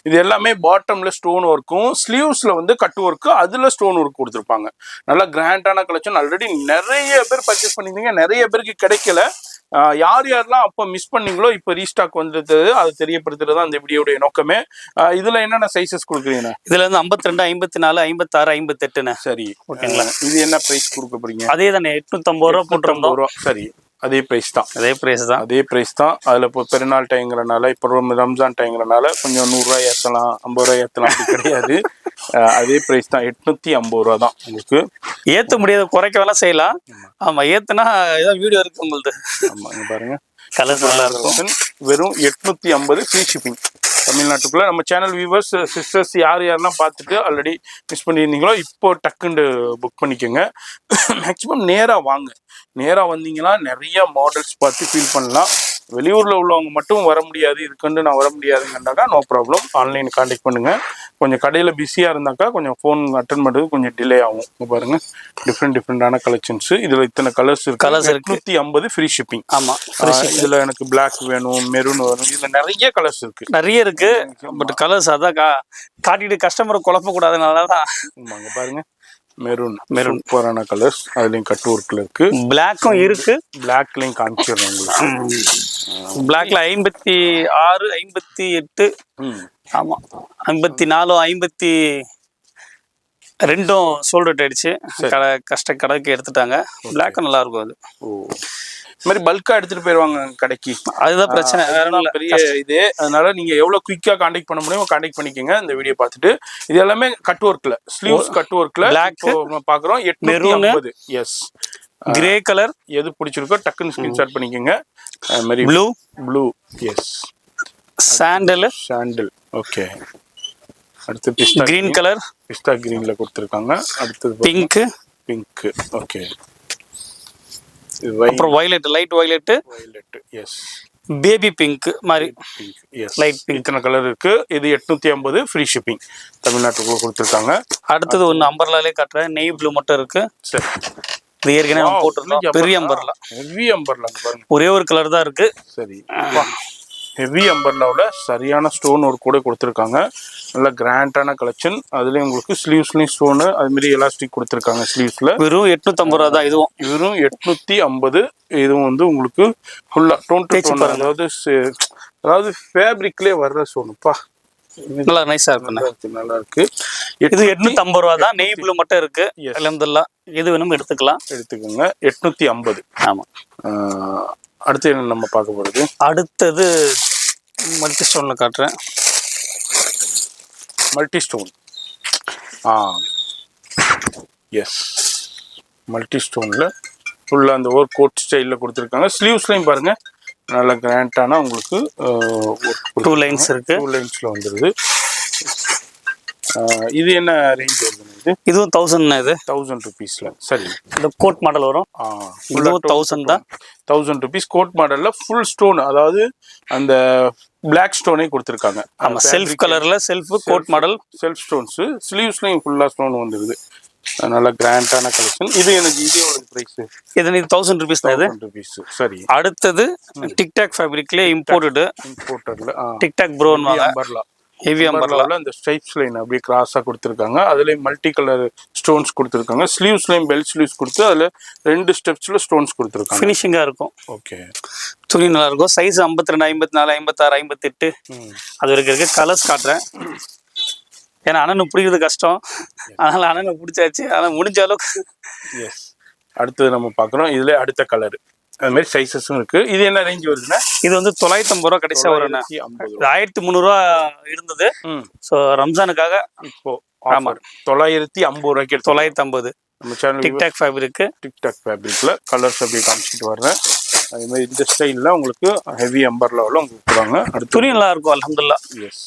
[SPEAKER 2] இது எல்லாமே பாட்டம்ல ஸ்டோன் ஒர்க்கும், ஸ்லீவ்ஸ்ல வந்து கட் ஒர்க்கு, அதுல ஸ்டோன் ஒர்க் கொடுத்துருப்பாங்க. நல்லா கிராண்டான கலெக்ஷன். ஆல்ரெடி நிறைய பேர் பர்ச்சேஸ் பண்ணிருந்தீங்க. நிறைய பேருக்கு கிடைக்கல. யார் யாரெல்லாம் அப்போ மிஸ் பண்ணீங்களோ இப்போ ரீஸ்டாக் வந்துருது. அதை தெரியப்படுத்துறது தான் அந்த வீடியோடைய நோக்கமே. இதுல என்னென்ன சைஸஸ் கொடுக்குறீங்க?
[SPEAKER 3] இதுல இருந்து 52, 54, 56, 58. சரி, ஓகேங்களா?
[SPEAKER 2] இது என்ன பிரைஸ் கொடுக்க போறீங்க?
[SPEAKER 3] அதே தானே, 850 ரூபா போட்டுருந்தோம்.
[SPEAKER 2] சரி, அதே பிரைஸ் தான்.
[SPEAKER 3] அதே பிரைஸ் தான்.
[SPEAKER 2] அதுல இப்போ பெருநாள் டைங்கிறனால, இப்போ ரம்ஜான் டைங்கிறனால கொஞ்சம் 100 ரூபாய் ஏற்றலாம், 50 ரூபாய் ஏற்றலாம், அப்படி கிடையாது. அதே பிரைஸ் தான். 850 ரூபா தான் உங்களுக்கு.
[SPEAKER 3] ஏற்ற முடியாது, குறைக்க வேணா செய்யலாம். ஆமா, ஏத்துனா ஏதாவது வீடியோ இருக்கு உங்களுக்கு.
[SPEAKER 2] ஆமா, இங்க பாருங்க
[SPEAKER 3] கலர்ஸ் நல்லா இருக்கும்.
[SPEAKER 2] வெறும் 850 ஃப்ரீ ஷிப்பிங் தமிழ்நாட்டுக்குள்ள. நம்ம சேனல் வியூவர்ஸ் சிஸ்டர்ஸ் யாரெல்லாம் பார்த்துட்டு ஆல்ரெடி மிஸ் பண்ணியிருந்தீங்களோ இப்போ டக்குன்னு புக் பண்ணிக்கோங்க. மேக்ஸிமம் நேராக வாங்க. நேராக வந்தீங்கன்னா நிறைய மாடல்ஸ் பார்த்து ஃபீல் பண்ணலாம். வெளியூர்ல உள்ளவங்க மட்டும் வர முடியாது, இதுக்கு நான் வர முடியாதுங்கன்னாக்கா நோ ப்ராப்ளம், ஆன்லைன் கான்டாக்ட் பண்ணுங்க. கொஞ்சம் கடையில் பிஸியாக இருந்தாக்கா கொஞ்சம் ஃபோன் அட்டன் பண்ணுறது கொஞ்சம் டிலே ஆகும். பாருங்க டிஃப்ரெண்டான கலெக்ஷன்ஸ். இதில் இத்தனை கலர்ஸ் இருக்கு. 850 ஃப்ரீ ஷிப்பிங்.
[SPEAKER 3] ஆமாம்,
[SPEAKER 2] இதில் எனக்கு பிளாக் வேணும், மெரூன் வேணும். இதில் நிறைய கலர்ஸ் இருக்கு.
[SPEAKER 3] நிறைய இருக்கு. பட் கலர்ஸ் அதான் காட்டிட்டு கஸ்டமரை குழப்பக்கூடாதுனால தான்.
[SPEAKER 2] ஆமாங்க, பாருங்க மெரூன் சூப்பரான கலர்ஸ். அதுலயும் கட் ஒர்க்ல இருக்கு.
[SPEAKER 3] பிளாக்கும் இருக்கு.
[SPEAKER 2] பிளாக்லயும் காமிச்சிடுறேன் உங்களுக்கு.
[SPEAKER 3] பிளாக்ல 56, 58, ஆமா 54, 52 சோல்ட் அவுட் ஆயிடுச்சு. கடைக்கு எடுத்துட்டாங்க. பிளாக்கும் நல்லா இருக்கும். அது
[SPEAKER 2] இந்த மாதிரி பல்கா எடுத்துட்டு போயிருவாங்க கடைக்கு.
[SPEAKER 3] அதுதான் பிரச்சனை,
[SPEAKER 2] பெரிய இது. அதனால நீங்க எவ்வளவு குயிக்கா கான்டாக்ட் பண்ண முடியும் கான்டாக்ட் பண்ணிக்கோங்க. இந்த வீடியோ பார்த்துட்டு இது எல்லாமே கட் ஒர்க்ல, ஸ்லீவ்ஸ் கட் ஒர்க்ல பிளாக் பாக்குறோம். 850. எஸ்,
[SPEAKER 3] கிரே கலர்
[SPEAKER 2] எது பிடிச்சிருக்கோ டக்குன்னு ஸ்கிரீன்ஷாட் பண்ணிக்கோங்க. அது மாதிரி ப்ளூ. S, sandal. ஓகே. அடுத்து பிஸ்தா
[SPEAKER 3] கிரீன் கலர்.
[SPEAKER 2] பிஸ்தா கிரீன்ல கொடுத்துருக்காங்க. அடுத்தது பிங்க். ஓகே.
[SPEAKER 3] அப்புறம் violet, light violet,
[SPEAKER 2] violet. Yes.
[SPEAKER 3] Baby pink மாதிரி,
[SPEAKER 2] பிங்க். எஸ்.
[SPEAKER 3] Light pink.
[SPEAKER 2] இத்தனை கலர் இருக்கு. இது 850 ஃப்ரீ ஷிப்பிங் தமிழ்நாட்டுக்குள்ள கொடுத்துருக்காங்க.
[SPEAKER 3] அடுத்தது ஒன்று அம்பர்லாலே காட்டுறேன். நெய் ப்ளூ மட்டும் இருக்கு.
[SPEAKER 2] சரி.
[SPEAKER 3] இது ஏற்கனவே நம்ம போட்டிருந்தோம். பெரிய அம்பர்லா,
[SPEAKER 2] ஹெவி அம்பர்லா பாருங்க.
[SPEAKER 3] ஒரே ஒரு கலர் தான் இருக்கு.
[SPEAKER 2] சரி. ஹெவி அம்பர்லாவில் சரியான ஸ்டோன் ஒர்க் கூட கொடுத்துருக்காங்க. நல்ல கிராண்டான கலெக்ஷன். அதுலேயும் உங்களுக்கு ஸ்லீவ்ஸ்லேயும் ஸ்டோனு அதுமாரி எலாஸ்டிக் கொடுத்துருக்காங்க ஸ்லீவ்ஸில்.
[SPEAKER 3] வெறும் 850 ரூபா தான் இதுவும்.
[SPEAKER 2] வெறும் 850. இதுவும் வந்து உங்களுக்கு ஃபுல்லாக டோன் டு டோன், அதாவது ஃபேப்ரிக்லேயே வர்ற ஸ்டோனுப்பா.
[SPEAKER 3] நல்லா நைஸா இருக்கு.
[SPEAKER 2] நல்லா இருக்கு.
[SPEAKER 3] இது 850 ரூபா தான். நெய் ப்ளூ மட்டும் இருக்கு. அல்ஹம்துலில்லாஹ். எது வேணும் எடுத்துக்கலாம்.
[SPEAKER 2] எடுத்துக்கோங்க. 850.
[SPEAKER 3] ஆமா.
[SPEAKER 2] அடுத்து என்ன நம்ம பார்க்க போறது?
[SPEAKER 3] அடுத்தது மல்டி ஸ்டோன்ல காட்டுறேன்.
[SPEAKER 2] Multi stone. எஸ். மல்டி ஸ்டோன்ல ஃபுல்லா அந்த ஒர்க் கோட் ஸ்டைல்ல கொடுத்துருக்காங்க. ஸ்லீவ்ஸ்லையும் பாருங்க நல்ல கிராண்டான உங்களுக்கு
[SPEAKER 3] 2 லைன்ஸ் இருக்கு.
[SPEAKER 2] 2 லைன்ஸ்ல வந்துருது. இது என்ன ரேஞ்ச் வருது?
[SPEAKER 3] இதுவும் 1000. இது
[SPEAKER 2] 1000 ருபீஸ்ல. சரி.
[SPEAKER 3] இந்த கோட் மாடல் வரும். இதுவும் 1000 தான்.
[SPEAKER 2] 1000 ருபீஸ் கோட் மாடல்ல ஃபுல் ஸ்டோன், அதாவது அந்த பிளாக் ஸ்டோனே கொடுத்துருக்காங்க.
[SPEAKER 3] ஆமா, செல்ஃப் கலர்ல self coat model,
[SPEAKER 2] self stones. ஸ்லீவ்ஸ்லயும் ஃபுல்லா ஸ்டோன் வந்துருது. நல்ல கிராண்டான கலெக்ஷன். இது எனக்கு இது எவ்வளவு பிரைஸ்?
[SPEAKER 3] இது 1000 ருபீஸ் தான். இது
[SPEAKER 2] 1000 ருபீஸ். சரி.
[SPEAKER 3] அடுத்தது டிக்டாக் ஃபேப்ரிக்ல இம்போர்ட்டட்.
[SPEAKER 2] இம்போர்ட்டட்ல
[SPEAKER 3] டிக்டாக் ப்ரோன் வாங்க.
[SPEAKER 2] அம்பர்லா.
[SPEAKER 3] ஹெவி அம்பர்லால
[SPEAKER 2] அந்த ஸ்ட்ரைப்ஸ் லைன் அப்படியே கிராஸா கொடுத்துருக்காங்க. அதுலயும் மல்டி கலர் ஸ்டோன்ஸ் கொடுத்துருக்காங்க. ஸ்லீவ்ஸ்லயும் பெல் ஸ்லீவ்ஸ் கொடுத்து அதுல 2 ஸ்டெப்ஸ்ல ஸ்டோன்ஸ் கொடுத்துருக்காங்க.
[SPEAKER 3] ஃபினிஷிங்கா இருக்கும்.
[SPEAKER 2] ஓகே.
[SPEAKER 3] துணி நல்லா இருக்கும். சைஸ் 52, 54, 56, 58 அது வரைக்கும் இருக்கு. கலர்ஸ் காட்டுறேன். ஏன்னா அண்ணனுக்கு பிடிக்கிறது கஷ்டம், அதனால அண்ணனுக்கு பிடிச்சாச்சு. ஆனால் முடிஞ்ச அளவுக்கு.
[SPEAKER 2] எஸ். அடுத்தது நம்ம பார்க்குறோம். இதுல அடுத்த கலர் அது மாதிரி சைஸஸும் இருக்கு. இது என்ன ரேஞ்ச் வருதுன்னா?
[SPEAKER 3] இது வந்து 950 ரூபா கடைசியா வரும்ண்ணா. 1300 ரூபா இருந்தது. ஸோ ரம்ஜானுக்காக
[SPEAKER 2] இப்போ ஆமாம் 950 ரூபாய்க்கு.
[SPEAKER 3] 950 நம்ம சேனல் டிக்டாக் ஃபேப்ரிக்.
[SPEAKER 2] டிக்டாக் ஃபேப்ரிக்ல கலர்ஸ் அப்படியே காமிச்சிட்டு வர்றேன். அதே மாதிரி இந்த ஸ்டைலில் உங்களுக்கு ஹெவி அம்பர்லாவில் உங்களுக்கு கொடுக்குறாங்க. அடுத்து
[SPEAKER 3] துணி நல்லா இருக்கும் அல்ஹம்துலில்லாஹ்.
[SPEAKER 2] எஸ்.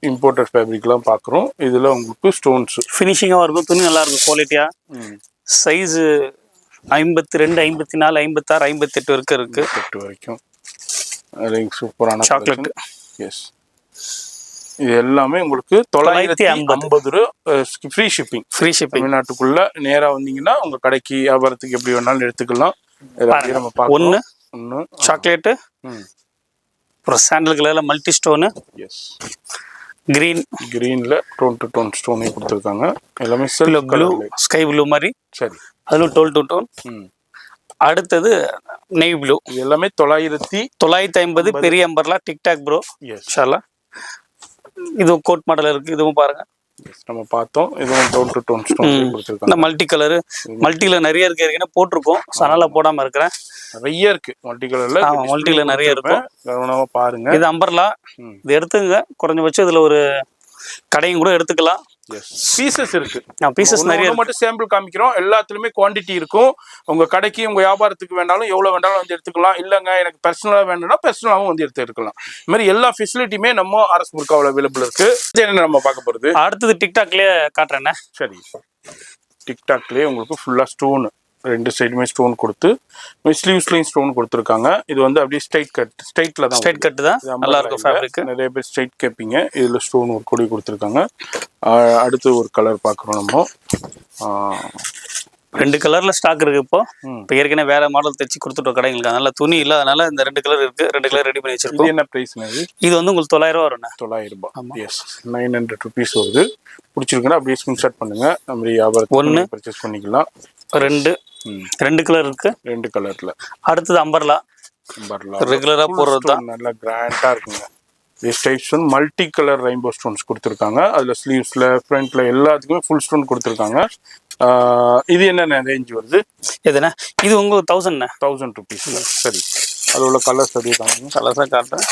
[SPEAKER 2] இம்போர்ட்டட் ஃபேப்ரிக்லாம் பார்க்குறோம். இதில் உங்களுக்கு ஸ்டோன்ஸ்
[SPEAKER 3] ஃபினிஷிங்காக இருக்கும். துணி நல்லா இருக்கும் குவாலிட்டியாக. சைஸு 52, 54, 56, 58 வரைக்கும் இருக்கு.
[SPEAKER 2] 58 வரைக்கும். அது சூப்பரான
[SPEAKER 3] சாக்லேட்.
[SPEAKER 2] எஸ். இது எல்லாமே உங்களுக்கு 950 ரூபா ஃப்ரீ ஷிப்பிங்.
[SPEAKER 3] Free shipping.
[SPEAKER 2] தமிழ்நாட்டுக்குள்ள நேராக வந்தீங்கன்னா உங்க கடைக்கு வியாபாரத்துக்கு எப்படி வேணாலும் எடுத்துக்கலாம். நம்ம பார்க்கலாம். ஒன்று
[SPEAKER 3] சாக்லேட்டு, அப்புறம் சாண்டல் கலர்ல மல்டி ஸ்டோனு.
[SPEAKER 2] எஸ். கிரீன்ல டோன் டு டோன் ஸ்டோனே கொடுத்துருக்காங்க. எல்லாமே செல்ஃப்
[SPEAKER 3] ப்ளூ, ஸ்கை ப்ளூ மாதிரி.
[SPEAKER 2] சரி.
[SPEAKER 3] அதுவும் டோன் டு டோன். அடுத்தது நெய் ப்ளூ.
[SPEAKER 2] இது எல்லாமே
[SPEAKER 3] 950 பெரிய அம்பர்லா டிக்டாக் ப்ரோ. இன்ஷாஅல்லாஹ். இதுவும் கோட் மாடல் இருக்கு. இதுவும் பாருங்க.
[SPEAKER 2] நம்ம பார்த்தோம். இதுவும் டோன் டு டோன் ஸ்டோன் கொடுத்துருக்காங்க.
[SPEAKER 3] இந்த மல்டி கலர், மல்டில நிறைய இருக்கு. ஏற்கனவே போட்டிருக்கோம். அதனால போடாம இருக்கிறேன்.
[SPEAKER 2] நிறைய இருக்கு மல்டி கலர்ல.
[SPEAKER 3] ஆமா, மல்டில நிறைய இருக்கும்.
[SPEAKER 2] கவனமா பாருங்க.
[SPEAKER 3] இது அம்பர்லா. இது எடுத்துங்க. குறைஞ்சபட்சம் இதுல ஒரு கடையும் கூட எடுத்துக்கலாம்.
[SPEAKER 2] பீசஸ் இருக்கு.
[SPEAKER 3] பீசஸ் நிறைய
[SPEAKER 2] மட்டும் சாம்பிள் காமிக்கிறோம். எல்லாத்துலயுமே குவாண்டிட்டி இருக்கும். உங்க கடைக்கு உங்க வியாபாரத்துக்கு வேண்டாலும் எவ்வளவு வேண்டாலும் வந்து எடுத்துக்கலாம். இல்லங்க எனக்கு பர்சனலா வேணும்னா பர்சனலாவும் வந்து எடுத்துக்கலாம். இந்த மாதிரி எல்லா ஃபெசிலிட்டியுமே நம்ம ஆர்எஸ் புர்காவில் அவைலபிள் இருக்கு. என்ன நம்ம பார்க்க போறது?
[SPEAKER 3] அடுத்தது டிக்டாக்லயே காட்டுறேன்.
[SPEAKER 2] சரி. டிக்டாக்லயே உங்களுக்கு ஃபுல்லா ஸ்டோன், 2 சைடுமே ஸ்டோன் கொடுத்து ஸ்லீவ்ஸ்லயும் ஸ்டோன் கொடுத்துருக்காங்க. இது வந்து அப்படியே ஸ்ட்ரைட்ல தான்.
[SPEAKER 3] ஸ்ட்ரைட் கட் தான் நல்லா இருக்கும் ஃபேப்ரிக்.
[SPEAKER 2] நிறைய பேர் ஸ்ட்ரைட் கேட்பீங்க. இதுல ஸ்டோன் ஒரு கொடி கொடுத்துருக்காங்க. அடுத்து ஒரு கலர் பார்க்குறோம் நம்ம.
[SPEAKER 3] 2 கலர்ல ஸ்டாக் இருக்கு. இப்போ ஏற்கனவே வேற மாடல் தைச்சு கொடுத்துட்டோம் கடைங்களுக்கு. அதனால துணி இல்ல, அதனால இந்த 2 கலர் இருக்கு. 2 கலர் ரெடி பண்ணி வச்சிருக்கோம்.
[SPEAKER 2] என்ன பிரைஸ்?
[SPEAKER 3] இது வந்து உங்களுக்கு 900 ரூபா வரும்.
[SPEAKER 2] 900 ரூபாய். எஸ். 900 ருபீஸ் வருது. பிடிச்சிருக்குன்னா அப்படியே ஸ்கிரீன்ஷாட் பண்ணுங்க. நம்ம வியாபாரத்துக்கு பர்ச்சேஸ் பண்ணிக்கலாம்.
[SPEAKER 3] 2 கலர் இருக்கு.
[SPEAKER 2] 2 கலர்ல.
[SPEAKER 3] அடுத்தது அம்பர்லா. ரெகுலரா போடுறது தான்.
[SPEAKER 2] நல்லா கிராண்டா இருக்குங்க. திஸ் டைப்ஸ் வந்து மல்டி கலர் ரெயின்போ ஸ்டோன்ஸ் கொடுத்துருக்காங்க. அதுல ஸ்லீவ்ஸ்ல ஃப்ரண்ட்ல எல்லாத்துக்குமே ஃபுல் ஸ்டோன் கொடுத்துருக்காங்க. இது என்ன ரேஞ்ச் வருது?
[SPEAKER 3] எதுனா இது உங்களுக்கு
[SPEAKER 2] 1000 ருபீஸ். சரி. அது உள்ள கலர்ஸ் அதிகம்.
[SPEAKER 3] கலர்ஸாக காட்டுறேன்.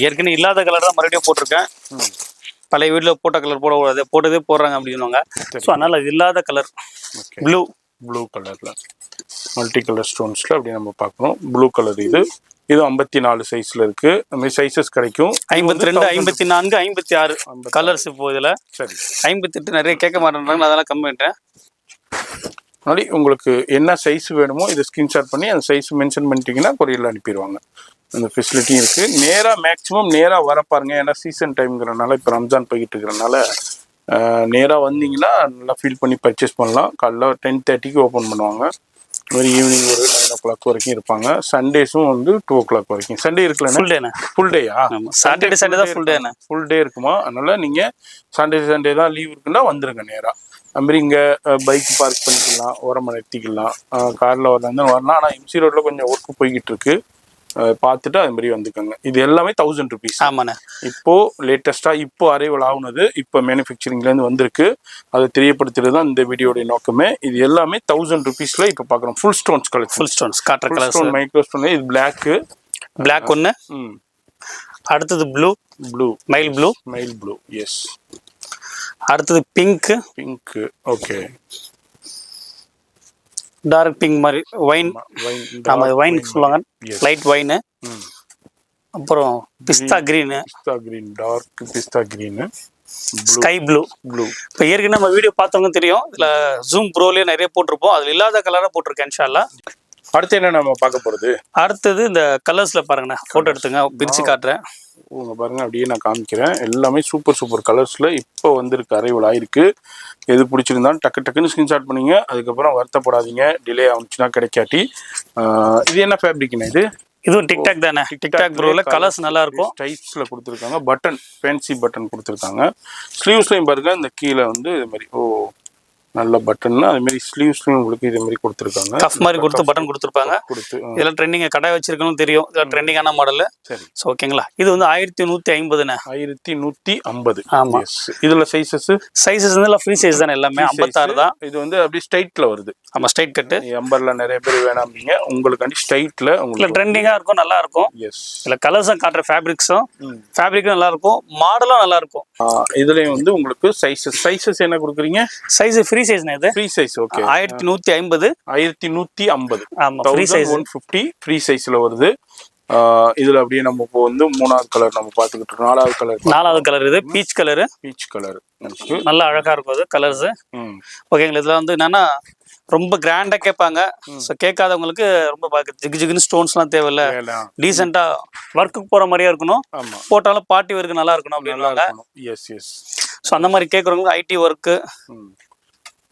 [SPEAKER 3] ஏற்கனவே இல்லாத கலர் தான் மறுபடியும் போட்டிருக்கேன். பழைய வீட்டில் போட்ட கலர் போடக்கூடாது, போட்டதே போடுறாங்க அப்படின்னுவாங்க. ஸோ அதனால அது இல்லாத கலர் ப்ளூ
[SPEAKER 2] கலர்ல மல்டி கலர் ஸ்டோன்ஸ்ல அப்படி நம்ம பார்க்கணும். Blue colour. இது 54 சைஸ்ல இருக்கு. அந்த மாதிரி சைஸஸ் கிடைக்கும்.
[SPEAKER 3] 52, 54, 56 கலர்ஸ் இப்போ இதுல. சரி. 58 நிறைய கேட்க மாட்டேன்றாங்க, அதெல்லாம் கம்மி பண்ணிட்டேன்.
[SPEAKER 2] முன்னாடி உங்களுக்கு என்ன சைஸ் வேணுமோ இதை ஸ்கிரீன்ஷாட் பண்ணி அந்த சைஸ் மென்ஷன் பண்ணிட்டீங்கன்னா கொரியரில் அனுப்பிடுவாங்க. அந்த ஃபெசிலிட்டியும் இருக்குது. நேராக மேக்ஸிமம் நேராக வர பாருங்க. ஏன்னா சீசன் டைம்ங்கிறனால இப்போ ரம்ஜான் போய்கிட்டு இருக்கிறனால நேராக வந்தீங்கன்னா நல்லா ஃபீல் பண்ணி பர்ச்சேஸ் பண்ணலாம். காலைல 10:30க்கு ஓப்பன் பண்ணுவாங்க. ஒரு ஈவினிங் ஒரு 9 o'clock வரைக்கும் இருப்பாங்க. சண்டேஸும் வந்து 2 o'clock வரைக்கும். சண்டே இருக்குல்ல? ஃபுல் டேயா?
[SPEAKER 3] சாட்டர்டே சண்டே தான் ஃபுல் டே.
[SPEAKER 2] ஃபுல் டே இருக்குமா? அதனால நீங்கள் சண்டே தான் லீவ் இருக்குன்னா வந்துடுங்க நேராக. அதுமாரி இங்கே பைக் பார்க் பண்ணிக்கலாம், ஓரமாக நிறுத்திக்கலாம், காரில் வரலாம் வரலாம். ஆனால் எம்சி ரோட்டில் கொஞ்சம் ஒர்க்கு போய்கிட்டு இருக்கு, பார்த்துட்டு அது மாதிரி வந்துக்கோங்க. இது எல்லாமே 1000 rupees.
[SPEAKER 3] ஆமாண்ணே.
[SPEAKER 2] இப்போ லேட்டஸ்ட்டாக இப்போ அரைவல் ஆகுனது, இப்போ மேனுஃபேக்சரிங்லேருந்து வந்திருக்கு. அதை தெரியப்படுத்துறது தான் இந்த வீடியோடைய நோக்கமே. இது எல்லாமே 1000 rupeesல இப்போ பார்க்குறோம். Full stones collection.
[SPEAKER 3] Full stones காட்டுற கலர்
[SPEAKER 2] ஸ்டோன், மைக்ரோ ஸ்டோன். இது பிளாக்
[SPEAKER 3] ஒன்று. அடுத்தது ப்ளூ, மைல் ப்ளூ.
[SPEAKER 2] எஸ்.
[SPEAKER 3] அடுத்தது பிங்க்.
[SPEAKER 2] ஓகே.
[SPEAKER 3] டார்க் பிங்க் மாதிரி வைன். ஆமாம், வைன் சொல்லுவாங்க, லைட் வைனு. அப்புறம் பிஸ்தா கிரீன்,
[SPEAKER 2] டார்க் பிஸ்தா கிரீன்,
[SPEAKER 3] ஸ்கை ப்ளூ. இப்போ ஏற்கனவே நம்ம வீடியோ பார்த்தவங்க தெரியும், இதில் ஜூம் ப்ரோலேயே நிறைய போட்டிருப்போம். அதில் இல்லாத கலராக போட்டிருக்கேன் இன்ஷால்லா.
[SPEAKER 2] அடுத்து என்ன நம்ம பார்க்க போகிறது?
[SPEAKER 3] அடுத்தது இந்த கலர்ஸில் பாருங்கண்ணா, ஃபோட்டோ எடுத்துங்க, பிரித்து காட்டுறேன்.
[SPEAKER 2] உங்க பாருங்க, அப்படியே நான் காமிக்கிறேன். எல்லாமே சூப்பர் கலர்ஸில் இப்போ வந்திருக்கு, அரைவல் ஆயிருக்கு. எது பிடிச்சிருந்தாலும் டக்குன்னு ஸ்கிரீன்ஷாட் பண்ணிங்க. அதுக்கப்புறம் வருத்தப்படாதீங்க டிலே ஆகுச்சுன்னா கிடைக்காட்டி. இது என்ன ஃபேப்ரிக்னா?
[SPEAKER 3] இதுவும் டிக்டாக் தானே? டிக்டாக் ப்ரோல கலர்ஸ் நல்லா இருக்கும்.
[SPEAKER 2] டைப்ஸில் கொடுத்துருக்காங்க. பட்டன், ஃபேன்சி பட்டன் கொடுத்துருக்காங்க. ஸ்லீவ்ஸ்லையும் பாருங்க, இந்த கீழே வந்து இது மாதிரி நல்ல பட்டன்னா அது மாதிரி ஸ்லீவ்ஸ்லையும் உங்களுக்கு இதே மாதிரி கொடுத்துருக்காங்க.
[SPEAKER 3] கஃப் மாதிரி கொடுத்து பட்டன் கொடுத்துருப்பாங்க. இதெல்லாம் ட்ரெண்டிங் கடை வச்சிருக்கணும் தெரியும். இதெல்லாம் ட்ரெண்டிங்கான மாடல். சரி, ஓகேங்களா? இது வந்து 1150.
[SPEAKER 2] 1150.
[SPEAKER 3] ஆமா.
[SPEAKER 2] இதுல சைஸஸ்
[SPEAKER 3] வந்து ஃப்ரீ சைஸ் தானே, எல்லாமே 56 தான்.
[SPEAKER 2] இது வந்து அப்படியே ஸ்ட்ரைட்ல வருது.
[SPEAKER 3] ஆமா, ஸ்ட்ரைட் கட்டு.
[SPEAKER 2] எம்பர்ல நிறைய பேர் வேணாம்பீங்க, உங்களுக்கு ஸ்ட்ரைட்ல உங்களுக்கு
[SPEAKER 3] ட்ரெண்டிங்கா இருக்கும், நல்லா இருக்கும்.
[SPEAKER 2] எஸ்.
[SPEAKER 3] இல்ல கலர்ஸும் காட்டுற ஃபேப்ரிக்கும் நல்லா இருக்கும், மாடலும் நல்லா இருக்கும்.
[SPEAKER 2] இதுலயும் வந்து உங்களுக்கு சைஸஸ் என்ன கொடுக்குறீங்க?
[SPEAKER 3] சைஸ் ஃப்ரீ சைஸ்னா இது?
[SPEAKER 2] Free size. ஓகே.
[SPEAKER 3] 1150.
[SPEAKER 2] 1150.
[SPEAKER 3] ஆமா, ஃப்ரீ சைஸ்.
[SPEAKER 2] 1150 ஃப்ரீ சைஸ்ல வருது. இதுல அப்படியே நம்ம இப்போ வந்து 3வது கலர் நம்ம பாத்துக்கிட்டு இருக்கோம். 4வது கலர்
[SPEAKER 3] இது பீச் கலர். நல்லா அழகா இருக்கும் அது கலர்ஸ். ஓகேங்களா? இதுல வந்து என்னன்னா ரொம்ப கிராண்டா கேட்பாங்க. ஸோ கேட்காதவங்களுக்கு ரொம்ப ஜிகுன்னு ஸ்டோன்ஸ்லாம் தேவையில்ல, டீசெண்டா ஒர்க்குக்கு போற மாதிரியா இருக்கணும், போட்டாலும் பார்ட்டி ஒர்க்கு நல்லா இருக்கணும் அப்படின்னாங்க. ஸோ அந்த மாதிரி கேட்குறவங்களுக்கு ஐடி ஒர்க்கு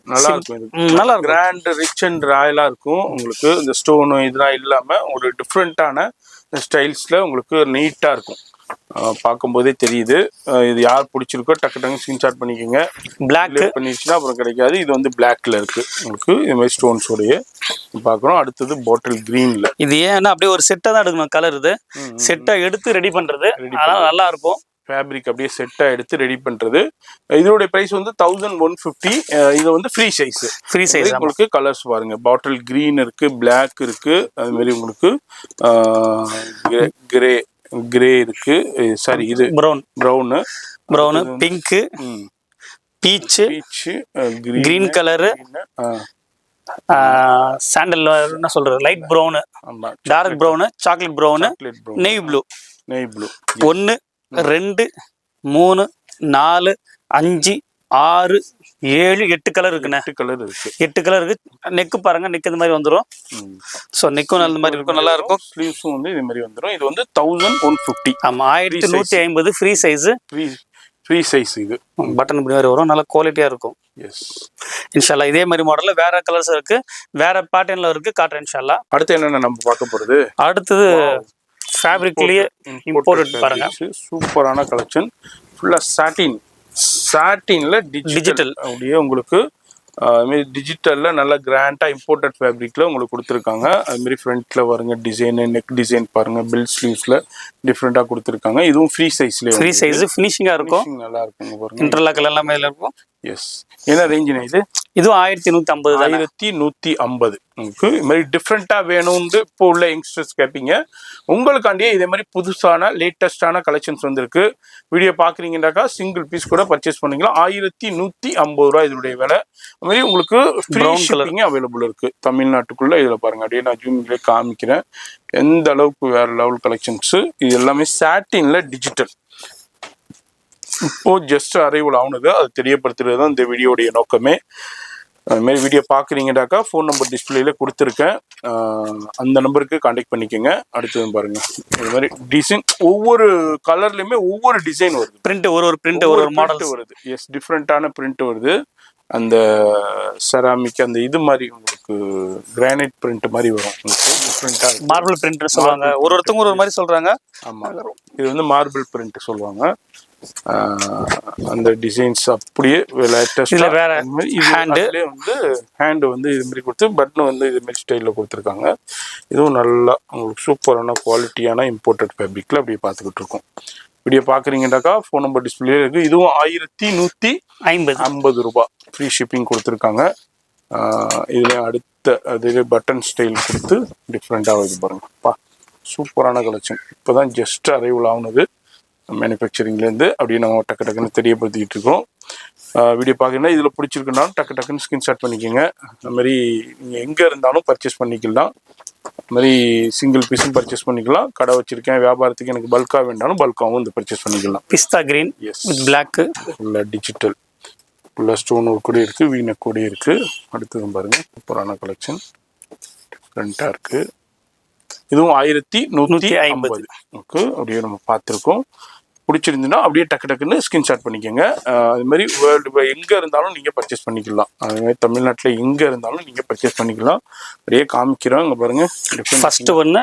[SPEAKER 2] நல்லா இருக்கும். கிராண்ட், ரிச் அண்ட் ராயலா இருக்கும். உங்களுக்கு இந்த ஸ்டோனு இதெல்லாம் இல்லாம ஒரு டிஃப்ரெண்டான ஸ்டைல்ஸ்ல உங்களுக்கு நீட்டா இருக்கும். பார்க்கும்போதே தெரியுது. இது யார் பிடிச்சிருக்கோ டக்கு ஸ்கிரீன்ஷாட் பண்ணிக்கோங்க.
[SPEAKER 3] பிளாக்
[SPEAKER 2] பண்ணிடுச்சுன்னா அப்புறம் கிடைக்காது. இது வந்து பிளாக்ல இருக்கு உங்களுக்கு, இது மாதிரி ஸ்டோன்ஸோடைய பார்க்குறோம். அடுத்தது பாட்டில் கிரீன்ல.
[SPEAKER 3] இது ஏன்னா அப்படியே ஒரு செட்டை தான் எடுக்கணும் கலர். இது செட்டை எடுத்து ரெடி பண்றது, அதனால நல்லா இருக்கும்.
[SPEAKER 2] ஃபேப்ரிக் அப்படியே செட்டாக எடுத்து ரெடி பண்ணுறது. இதோடைய ப்ரைஸ் வந்து 1150. இது வந்து ஃப்ரீ சைஸ். உங்களுக்கு கலர்ஸ் பாருங்க, பாட்டில் கிரீன் இருக்கு, பிளாக் இருக்கு, அது மாதிரி உங்களுக்கு கிரே இருக்கு, சாரி இது brown,
[SPEAKER 3] pink, peach, green colour, sandal என்ன சொல்றது, light brown, dark brown, chocolate brown, navy blue. 1 2 3 4 5 6 7 8 colour இருக்குண்ணே. 8 கலர் இருக்கு. நெக்கு பாருங்க, நெக் இந்த மாதிரி வந்துடும். ஸோ நெக்கும் நல்ல மாதிரி இருக்கும், நல்லா இருக்கும்.
[SPEAKER 2] ஸ்லீவ்ஸும் வந்து இது மாதிரி வந்துடும். இது வந்து 1150.
[SPEAKER 3] ஆமா, 1150 ஃப்ரீ சைஸ்.
[SPEAKER 2] Free size. இது
[SPEAKER 3] பட்டன் இப்படி மாதிரி வரும், நல்லா குவாலிட்டியா இருக்கும்.
[SPEAKER 2] எஸ்.
[SPEAKER 3] இன்ஷால்லா இதே மாதிரி மாடல்ல வேற கலர்ஸ் இருக்கு, வேற பேட்டர்ன்ல இருக்கு, காட்டுறேன் இன்ஷால்லா.
[SPEAKER 2] அடுத்து என்னென்ன நம்ம பார்க்க போறது?
[SPEAKER 3] அடுத்தது ஃபேப்ரிக்லயே இம்போர்ட்டட் பாருங்க,
[SPEAKER 2] சூப்பரான கலெக்ஷன். ஃபுல்லா சாட்டின்ல டிஜிட்டல் அப்படியே உங்களுக்கு டிஜிட்டல்ல நல்ல கிராண்டா இம்போர்ட்டட் ஃபேப்ரிக்ல உங்களுக்கு கொடுத்துருக்காங்க. அது மாதிரி ஃப்ரண்ட்ல பாருங்க டிசைன், நெக் டிசைன் பாருங்க, பெல் ஸ்லீவ்ஸ்ல டிஃப்ரெண்டா கொடுத்துருக்காங்க. இதுவும் ஃப்ரீ சைஸ்ல,
[SPEAKER 3] ஃப்ரீ சைஸ், ஃபினிஷிங்கா இருக்கும்,
[SPEAKER 2] நல்லா இருக்கும் பாருங்க.
[SPEAKER 3] இன்டர்லாக் எல்லாமே இருக்கும்.
[SPEAKER 2] எஸ். என்ன ரேஞ்சுனா இது?
[SPEAKER 3] இதுவும் 1150.
[SPEAKER 2] 1150. உங்களுக்கு இது மாதிரி டிஃப்ரெண்டா வேணும்னு இப்போ உள்ள யங்ஸ்டர்ஸ் கேட்பீங்க. உங்களுக்காண்டியே இதே மாதிரி புதுசான லேட்டஸ்டான கலெக்ஷன்ஸ் வந்திருக்கு. வீடியோ பாக்குறீங்கன்னாக்கா சிங்கிள் பீஸ் கூட பர்ச்சேஸ் பண்ணிக்கலாம். 1150 ரூபாய் இதனுடைய விலை. அது மாதிரி உங்களுக்கு ஃப்ரீ ஷிப்பிங் அவைலபிள் இருக்கு தமிழ்நாட்டுக்குள்ள. இதுல பாருங்க, அப்படியே நான் ஜூம்ல காமிக்கிறேன் எந்த அளவுக்கு வேற லெவல் கலெக்ஷன்ஸ். இது எல்லாமே சாட்டின்ல டிஜிட்டல். இப்போ ஜஸ்ட் அரைவல் ஆனது, அது தெரியப்படுத்துறது தான் இந்த வீடியோடைய நோக்கமே. அது மாதிரி வீடியோ பார்க்குறீங்கடாக்கா ஃபோன் நம்பர் டிஸ்பிளேல கொடுத்துருக்கேன், அந்த நம்பருக்கு காண்டாக்ட் பண்ணிக்கோங்க. அடுத்தது பாருங்க, இது மாதிரி டிசைன் ஒவ்வொரு கலர்லையுமே ஒவ்வொரு டிசைன் வருது,
[SPEAKER 3] பிரிண்ட் ஒரு பிரிண்ட் ஒரு மாடல்
[SPEAKER 2] வருது. எஸ், டிஃப்ரெண்ட்டான பிரிண்ட் வருது. அந்த செராமிக் அந்த இது மாதிரி உங்களுக்கு கிரானைட் பிரிண்ட் மாதிரி வரும், உங்களுக்கு டிஃப்ரெண்ட்டாக
[SPEAKER 3] மார்பிள் பிரிண்ட் சொல்லுவாங்க, ஒருத்தவங்க ஒரு மாதிரி சொல்றாங்க.
[SPEAKER 2] ஆமாம், இது வந்து மார்பிள் பிரிண்ட் சொல்லுவாங்க. அந்த டிசைன்ஸ் அப்படியே லேட்டஸ்டா
[SPEAKER 3] வேற
[SPEAKER 2] ஹேண்டு வந்து ஹேண்டு வந்து இது மாதிரி கொடுத்து பட்டன் வந்து இது மாதிரி ஸ்டைலில் கொடுத்துருக்காங்க. இதுவும் நல்லா உங்களுக்கு சூப்பரான குவாலிட்டியான இம்போர்ட்டட் ஃபேப்ரிக்ல அப்படியே பார்த்துக்கிட்டு இருக்கோம். வீடியோ பார்க்குறீங்கன்னாக்கா ஃபோன் நம்பர் டிஸ்பிளே இருக்குது. இதுவும் 1150 ரூபாய் ஃப்ரீ ஷிப்பிங் கொடுத்துருக்காங்க. இதில் அடுத்த அதுவே பட்டன் ஸ்டைல் கொடுத்து டிஃப்ரெண்ட்டாக இது பாருங்கப்பா, சூப்பரான கலெக்ஷன். இப்போ தான் ஜஸ்ட் அரைவல் ஆகுனது மேனுஃபேக்சரிங்லேருந்து, அப்படியே நம்ம டக்கு டக்குன்னு தெரியப்படுத்திக்கிட்டு இருக்கோம். வீடியோ பார்க்குறீங்கன்னா இதில் பிடிச்சிருக்குனாலும் டக்கு டக்குன்னு ஸ்கிரீன்ஷாட் பண்ணிக்கோங்க. அந்த மாதிரி நீங்கள் எங்கே இருந்தாலும் பர்ச்சேஸ் பண்ணிக்கலாம். அது மாதிரி சிங்கிள் பீஸும் பர்ச்சேஸ் பண்ணிக்கலாம். கடை வச்சிருக்கேன், வியாபாரத்துக்கு எனக்கு பல்காக வேண்டாலும் பல்காகவும் வந்து பர்ச்சேஸ் பண்ணிக்கலாம்.
[SPEAKER 3] பிஸ்தா கிரீன், எஸ், பிளாக்,
[SPEAKER 2] ஃபுல்லாக டிஜிட்டல், ஃபுல்லாக ஸ்டோன் ஒர்க் கூட இருக்குது, வீனக் கூட இருக்குது. அடுத்தது பாருங்கள், சூப்பரான கலெக்ஷன், டிஃப்ரெண்ட்டாக இருக்குது. இதுவும் 1150 ஓகே. அப்படியே நம்ம பார்த்துருக்கோம். பிடிச்சிருந்துன்னா அப்படியே டக்கு டக்குன்னு ஸ்கிரீன்ஷாட் பண்ணிக்கோங்க. அது மாதிரி வேர்ல்டு எங்கே இருந்தாலும் நீங்கள் பர்ச்சேஸ் பண்ணிக்கலாம். அது மாதிரி தமிழ்நாட்டில் எங்கே இருந்தாலும் நீங்கள் பர்ச்சேஸ் பண்ணிக்கலாம். அப்படியே காமிக்கிறோம், இங்கே பாருங்கள்.
[SPEAKER 3] ஃபர்ஸ்ட் ஒன்று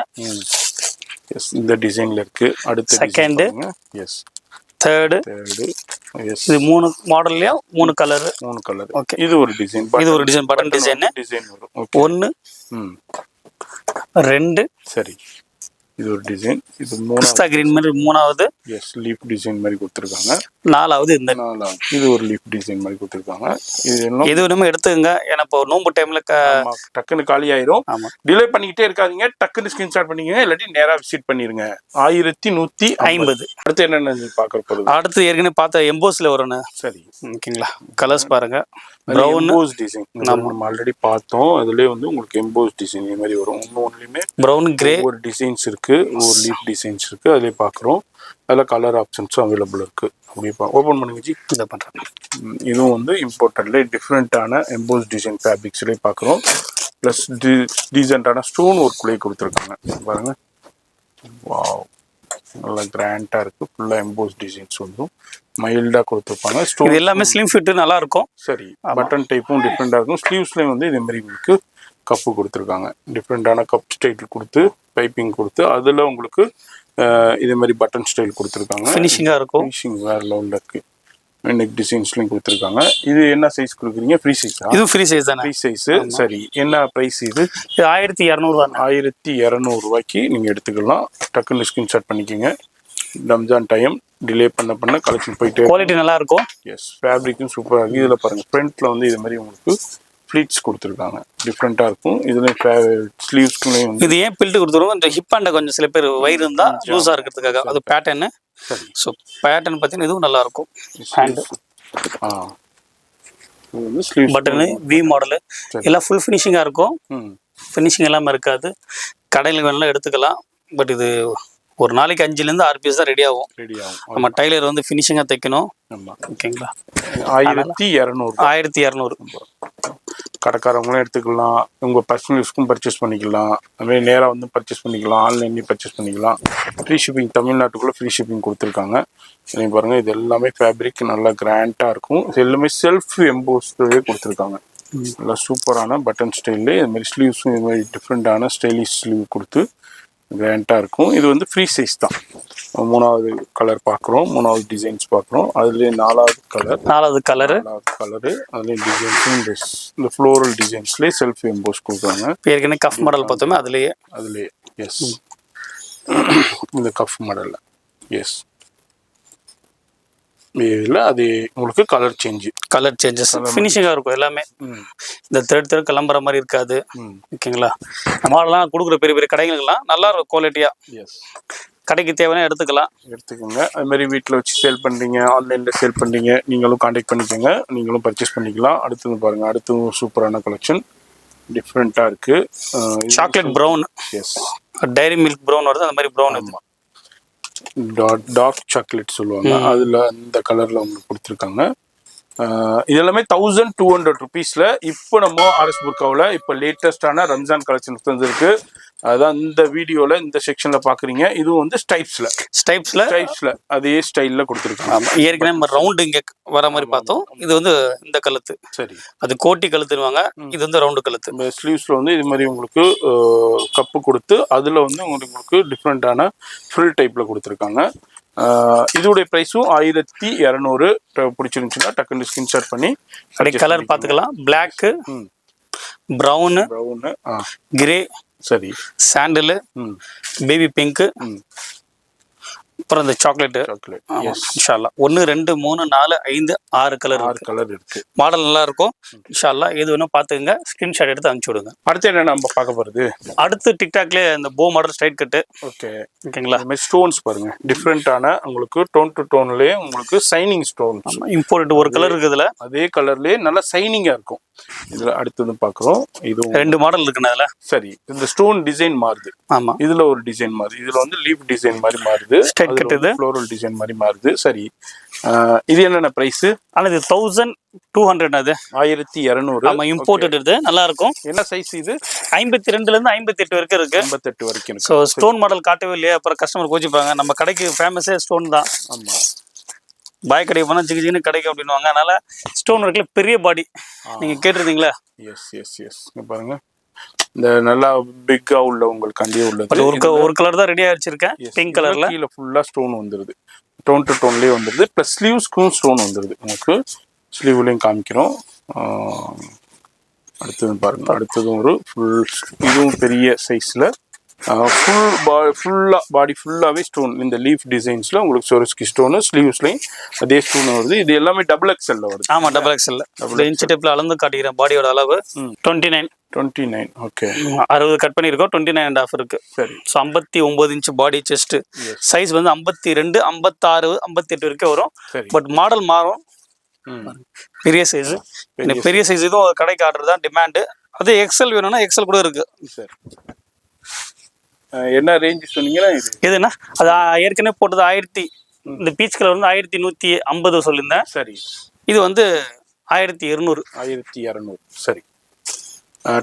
[SPEAKER 2] எஸ், இந்த டிசைனில் இருக்குது. அடுத்த
[SPEAKER 3] செகண்டு,
[SPEAKER 2] எஸ்,
[SPEAKER 3] தேர்டு,
[SPEAKER 2] எஸ்,
[SPEAKER 3] இது 3 மாடல்லையும் 3 கலர்.
[SPEAKER 2] ஓகே. இது ஒரு டிசைன்,
[SPEAKER 3] இது ஒரு டிசைன், பட்டன் டிசைன்
[SPEAKER 2] வரும்.
[SPEAKER 3] 1 2
[SPEAKER 2] சரி, இது ஒரு டிசைன். இது
[SPEAKER 3] பிஸ்தா கிரீன் மாதிரி 3வது,
[SPEAKER 2] எஸ், லீஃப் டிசைன் மாதிரி கொடுத்துருக்காங்க.
[SPEAKER 3] 4வது இந்த
[SPEAKER 2] 4வது இது ஒரு லீஃப் டிசைன் மாதிரி கொடுத்துருக்காங்க. இது என்ன
[SPEAKER 3] எது வேணுமோ எடுத்துக்கங்க, ஏன்னா இப்போ நோம்பு டைம்ல
[SPEAKER 2] டக்குன்னு காலி ஆயிரும். டிலே பண்ணிக்கிட்டே இருக்காதீங்க, டக்குன்னு ஸ்கிரீன்ஷாட் பண்ணிக்கோங்க, இல்லாட்டி நேராக விசிட் பண்ணிருங்க. 1150. அடுத்து என்னென்ன பார்க்க போறது?
[SPEAKER 3] அடுத்து ஏற்கனவே பார்த்த எம்போஸ்ல வரும்னு.
[SPEAKER 2] சரி,
[SPEAKER 3] ஓகேங்களா. கலர்ஸ் பாருங்க,
[SPEAKER 2] ப்ரௌன் டிசைன் நம்ம ஆல்ரெடி பார்த்தோம். அதுலயே வந்து உங்களுக்கு எம்போஸ் டிசைன் இது மாதிரி வரும். ஒன்றுமே
[SPEAKER 3] ப்ரௌன் கிரே
[SPEAKER 2] ஒரு டிசைன்ஸ் இருக்கு, ஒரு லீஃப் டிசைன்ஸ் இருக்கு, அதுலயே பார்க்குறோம். அதில் கலர் ஆப்ஷன்ஸும் அவைலபிள் இருக்கு. அப்படி ஓப்பன் பண்ணுங்க ஜி,
[SPEAKER 3] இதை பண்றேன்.
[SPEAKER 2] இதுவும் வந்து இம்போர்ட்டட்ல டிஃப்ரெண்ட்டான எம்போஸ் டிசைன் ஃபேப்ரிக்ஸ்லேயே பார்க்குறோம். ப்ளஸ் டீசெண்டான ஸ்டோன் ஒர்க்லேயே கொடுத்துருக்காங்க பாருங்க. வாவ், நல்லா கிராண்டாக இருக்குது. ஃபுல்லாக எம்போஸ் டிசைன்ஸ் வந்து மைல்டாக கொடுத்துருப்பாங்க.
[SPEAKER 3] இது எல்லாமே ஸ்லிம் ஃபிட்டு நல்லா இருக்கும்.
[SPEAKER 2] சரி, பட்டன் டைப்பும் டிஃப்ரெண்டாக இருக்கும். ஸ்லீவ்ஸ்லேயும் வந்து இதே மாதிரி உங்களுக்கு கப்பு கொடுத்துருக்காங்க. டிஃப்ரெண்டான கப் ஸ்டைல் கொடுத்து பைப்பிங் கொடுத்து அதில் உங்களுக்கு இதே மாதிரி பட்டன் ஸ்டைல் கொடுத்துருக்காங்க.
[SPEAKER 3] ஃபினிஷிங்காக இருக்கும்.
[SPEAKER 2] ஃபினிஷிங் வேறு லெவலில் இருக்குது. நெக் டிசைன்ஸ்லையும் கொடுத்துருக்காங்க. இது என்ன சைஸ் கொடுக்குறீங்க? ஃப்ரீ சைஸா?
[SPEAKER 3] இது ஃப்ரீ சைஸ் தானே?
[SPEAKER 2] Free size. சரி, என்ன ப்ரைஸ் இது?
[SPEAKER 3] 1200
[SPEAKER 2] 1200 ரூபாய்க்கு நீங்கள் எடுத்துக்கலாம். டக்குன்னு ஸ்கிரீன்ஷாட் பண்ணிக்கோங்க. ரம்ஜான் டைம் டிலே பண்ண கலெக்ஷன் போயிட்டு
[SPEAKER 3] குவாலிட்டி நல்லா இருக்கும்.
[SPEAKER 2] எஸ், ஃபேப்ரிக்கும் சூப்பராக இருக்குது. இதில் பாருங்கள், ஃப்ரண்ட்டில் வந்து இது மாதிரி உங்களுக்கு ஃப்ளீட்ஸ் கொடுத்துருக்காங்க. டிஃப்ரெண்ட்டாக இருக்கும். இதில் ஸ்லீவ்ஸ்க்குள்ளேயும் வந்து
[SPEAKER 3] இது ஏன் பில்ட்டு கொடுத்துருவோம், இந்த ஹிப் அண்டை கொஞ்சம் சில பேர் வயிறு இருந்தால் லூஸாக இருக்கிறதுக்காக. அது பேட்டர்னு.
[SPEAKER 2] சரி,
[SPEAKER 3] ஸோ பேட்டர்ன் பார்த்தீங்கன்னா இதுவும் நல்லா இருக்கும். ஹேண்டு பட்டனு வி மாடலு எல்லாம் ஃபுல் ஃபினிஷிங்காக இருக்கும். ஃபினிஷிங் எல்லாமே இருக்காது. கடையில் வேணாலும் எடுத்துக்கலாம். பட் இது ஒரு நாளைக்கு 5லேருந்து 6 பீஸ் தான் ரெடி ஆகும். நம்ம டைலர் வந்து ஃபினிஷிங்காக தைக்கணும். ஓகேங்களா. 1200
[SPEAKER 2] கடைக்காரவங்களும் எடுத்துக்கலாம். உங்கள் பர்சனல் யூஸ்க்கும் பர்ச்சேஸ் பண்ணிக்கலாம். அதுமாதிரி நேராக வந்து பர்ச்சேஸ் பண்ணிக்கலாம். ஆன்லைன்லேயும் பர்ச்சேஸ் பண்ணிக்கலாம். ஃப்ரீ ஷிப்பிங், தமிழ்நாட்டுக்குள்ளே ஃப்ரீ ஷிப்பிங் கொடுத்துருக்காங்க. நீங்கள் பாருங்கள், இது எல்லாமே ஃபேப்ரிக் நல்லா கிராண்டாக இருக்கும். இது எல்லாமே செல்ஃப் எம்போஸ்லேயே கொடுத்துருக்காங்க. நல்லா சூப்பரான பட்டன் ஸ்டைல்லே இதுமாதிரி ஸ்லீவ்ஸும் இது மாதிரி டிஃப்ரெண்ட்டான ஸ்டைலிஷ் ஸ்லீவ் கொடுத்து கிராண்டாக இருக்கும். இது வந்து ஃப்ரீ சைஸ் தான். 3வது கலர் பார்க்குறோம், 3வது டிசைன்ஸ் பார்க்குறோம். அதுலேயே 4வது கலரு, அதுலேயே டிசைன்ஸும் இந்த ஃப்ளோரல் டிசைன்ஸ்லேயே செல்ஃப் எம்போஸ் கொடுக்குறாங்க.
[SPEAKER 3] ஏற்கனவே கஃப் மாடல் பார்த்தோமே அதுலேயே
[SPEAKER 2] எஸ், இந்த கஃப் மாடலில் எஸ். இதில் அது உங்களுக்கு கலர் சேஞ்சஸ்
[SPEAKER 3] ஃபினிஷிங்காக இருக்கும் எல்லாமே. இந்த தேர்ட் கிளம்புற மாதிரி இருக்காது. ஓகேங்களா. மாடலாம் கொடுக்குற பெரிய பெரிய கடைகளுக்கெல்லாம் நல்லா இருக்கும் குவாலிட்டியாக.
[SPEAKER 2] எஸ்,
[SPEAKER 3] கடைக்கு தேவையான எடுத்துக்கோங்க.
[SPEAKER 2] அது மாதிரி வீட்டில் வச்சு சேல் பண்ணுறீங்க, ஆன்லைனில் சேல் பண்ணுறீங்க, நீங்களும் காண்டாக்ட் பண்ணிக்கோங்க, நீங்களும் பர்ச்சேஸ் பண்ணிக்கலாம். அடுத்தது பாருங்கள், அடுத்தது சூப்பரான கலெக்ஷன் டிஃப்ரெண்ட்டாக இருக்குது.
[SPEAKER 3] Chocolate brown,
[SPEAKER 2] yes,
[SPEAKER 3] Dairy Milk brown வருது, அந்த மாதிரி ப்ரௌன்.
[SPEAKER 2] டார்க் சாக்லேட் சொல்லுவாங்க. அதில் அந்த கலரில் உங்களுக்கு கொடுத்துருக்காங்க. இது எல்லாமே 1200 ருபீஸ்ல. இப்போ நம்ம ஆர்எஸ் புர்காவில் இப்போ லேட்டஸ்டான ரம்ஜான் கலெக்ஷன்ஸ் வந்துருக்கு. அதான் இந்த வீடியோல இந்த செக்ஷன்ல பாக்குறீங்க. இதுவும் வந்து ஸ்டைப்ஸ்ல அதே ஸ்டைல்ல கொடுத்துருக்காங்க.
[SPEAKER 3] ஏற்கனவே நம்ம ரவுண்டு இங்க வர மாதிரி பார்த்தோம். இது வந்து இந்த கழுத்து,
[SPEAKER 2] சரி,
[SPEAKER 3] அது கோட்டி கழுத்துருவாங்க. இது வந்து ரவுண்டு கழுத்து.
[SPEAKER 2] இந்த ஸ்லீவ்ஸ்ல வந்து இது மாதிரி உங்களுக்கு கப்பு கொடுத்து அதுல வந்து உங்களுக்கு டிஃப்ரெண்டான ஃபுல் டைப்ல கொடுத்துருக்காங்க. இதோடைய ப்ரைஸும் 1200. பிடிச்சிருந்துச்சுன்னா டக்குன்னு ஸ்கிரீன்ஷாட் பண்ணி
[SPEAKER 3] அப்படியே கலர் பார்த்துக்கலாம். பிளாக்கு, ப்ரௌனு, கிரே,
[SPEAKER 2] சரி,
[SPEAKER 3] சாண்டிலு, பேபி பிங்க்கு, அப்புறம் இந்த சாக்லேட். இன்ஷா அல்லாஹ் 1 2 3 4 5 6 கலர்
[SPEAKER 2] இருக்கு.
[SPEAKER 3] மாடல் நல்லா இருக்கும். இன்ஷா அல்லாஹ் எது வேணும் பார்த்துக்கங்க, ஸ்கிரீன்ஷாட் எடுத்து அனுப்பிச்சு விடுங்க.
[SPEAKER 2] அடுத்து என்ன நம்ம பார்க்க போறது?
[SPEAKER 3] அடுத்து டிக்டாக்லேயே இந்த போ மாடல் ஸ்ட்ரைட் கட்டு. ஓகேங்களா?
[SPEAKER 2] ஸ்டோன்ஸ் பாருங்க, டிஃப்ரெண்டான உங்களுக்கு டோன் டு டோன்லயே உங்களுக்கு சைனிங் ஸ்டோன்ஸ்.
[SPEAKER 3] இம்போர்ட் ஒரு கலர் இருக்குதுல,
[SPEAKER 2] அதே கலர்லயே நல்லா சைனிங்கா இருக்கும். இதுல அடுத்தது பாக்குறோம். இது
[SPEAKER 3] 2 மாடல் இருக்குண்ணா அதுல.
[SPEAKER 2] சரி, இந்த ஸ்டோன் டிசைன் மாறுது.
[SPEAKER 3] ஆமா,
[SPEAKER 2] இதுல ஒரு டிசைன் மாறுது. இதுல வந்து லீஃப் டிசைன் மாதிரி மாறுது.
[SPEAKER 3] ஸ்ட்ரைட் கட், இது
[SPEAKER 2] ஃப்ளோரல் டிசைன் மாதிரி மாறுது. சரி, இது என்னென்ன பிரைஸ்?
[SPEAKER 3] ஆனா இது 1200. அது
[SPEAKER 2] 1200.
[SPEAKER 3] ஆமா, இம்போர்ட்டட். இது நல்லா இருக்கும்.
[SPEAKER 2] என்ன சைஸ் இது?
[SPEAKER 3] 52ல இருந்து 58 வரைக்கும் இருக்கு.
[SPEAKER 2] 58 வரைக்கும் இருக்கு.
[SPEAKER 3] ஸோ ஸ்டோன் மாடல் காட்டவே இல்லையா, அப்புறம் கஸ்டமர் கோச்சிப்பாங்க. நம்ம கடைக்கு ஃபேமஸே ஸ்டோன் தான்.
[SPEAKER 2] ஆமா,
[SPEAKER 3] பாய் கடைக்கு போனால் ஜிகிஜின்னு கிடைக்கும் அப்படின்வாங்க. அதனால ஸ்டோன் ஒர்க்கில் பெரிய பாடி நீங்கள் கேட்டிருந்தீங்களா?
[SPEAKER 2] எஸ் பாருங்க, இந்த நல்லா பிக்கா உள்ள உங்களுக்கு அண்டியே உள்ளது.
[SPEAKER 3] ஒரு கலர் தான் ரெடி ஆயிடுச்சிருக்கேன், பிங்க் கலர்ல.
[SPEAKER 2] கீழே ஃபுல்லா ஸ்டோன் வந்துருது, டோன் டு டோன்லேயே வந்துருது. ப்ளஸ் ஸ்லீவ்ஸ்க்கும் ஸ்டோன் வந்துருது. உங்களுக்கு ஸ்லீவ்லையும் காமிக்கிறோம். அடுத்தது பாருங்க, அடுத்ததும் ஒரு ஃபுல், இதுவும் பெரிய சைஸ்ல பாடி ஃபுல்லாவே ஸ்டோன். இந்த லீஃப் டிசைன்ஸ்ல உங்களுக்கு சொரஸ்கி ஸ்டோன், ஸ்லீவ்ஸ்லயும் அதே ஸ்டோன் வருது. இது எல்லாமே டபுள் எக்ஸ்எல்ல வருது.
[SPEAKER 3] ஆமா, டபுள் எக்ஸ்எல்ல. இன்ச் டேப்ல அளந்து காட்டிக்கிறேன். பாடியோட அளவு 29.
[SPEAKER 2] ஓகே,
[SPEAKER 3] 60 கட் பண்ணிருக்கோம். 29.5 இருக்கு.
[SPEAKER 2] சரி,
[SPEAKER 3] ஸோ 59 இன்ச் பாடி, செஸ்ட் சைஸ் வந்து 52, 56, 58 வரைக்கும் வரும். பட் மாடல் மாறும். பெரிய சைஸ், பெரிய சைஸ் இதுவும் கடைக்கு ஆர்டர் தான் டிமாண்டு. அது எக்ஸ்எல் வேணும்னா எக்ஸ்எல் கூட இருக்கு.
[SPEAKER 2] சரி, என்ன ரேஞ்ச் சொன்னீங்கன்னா
[SPEAKER 3] எதுனா அது ஏற்கனவே போட்டது 1000. இந்த பீச் கலர் வந்து 1150 சொல்லியிருந்தேன்.
[SPEAKER 2] சரி,
[SPEAKER 3] இது வந்து 1200.
[SPEAKER 2] சரி,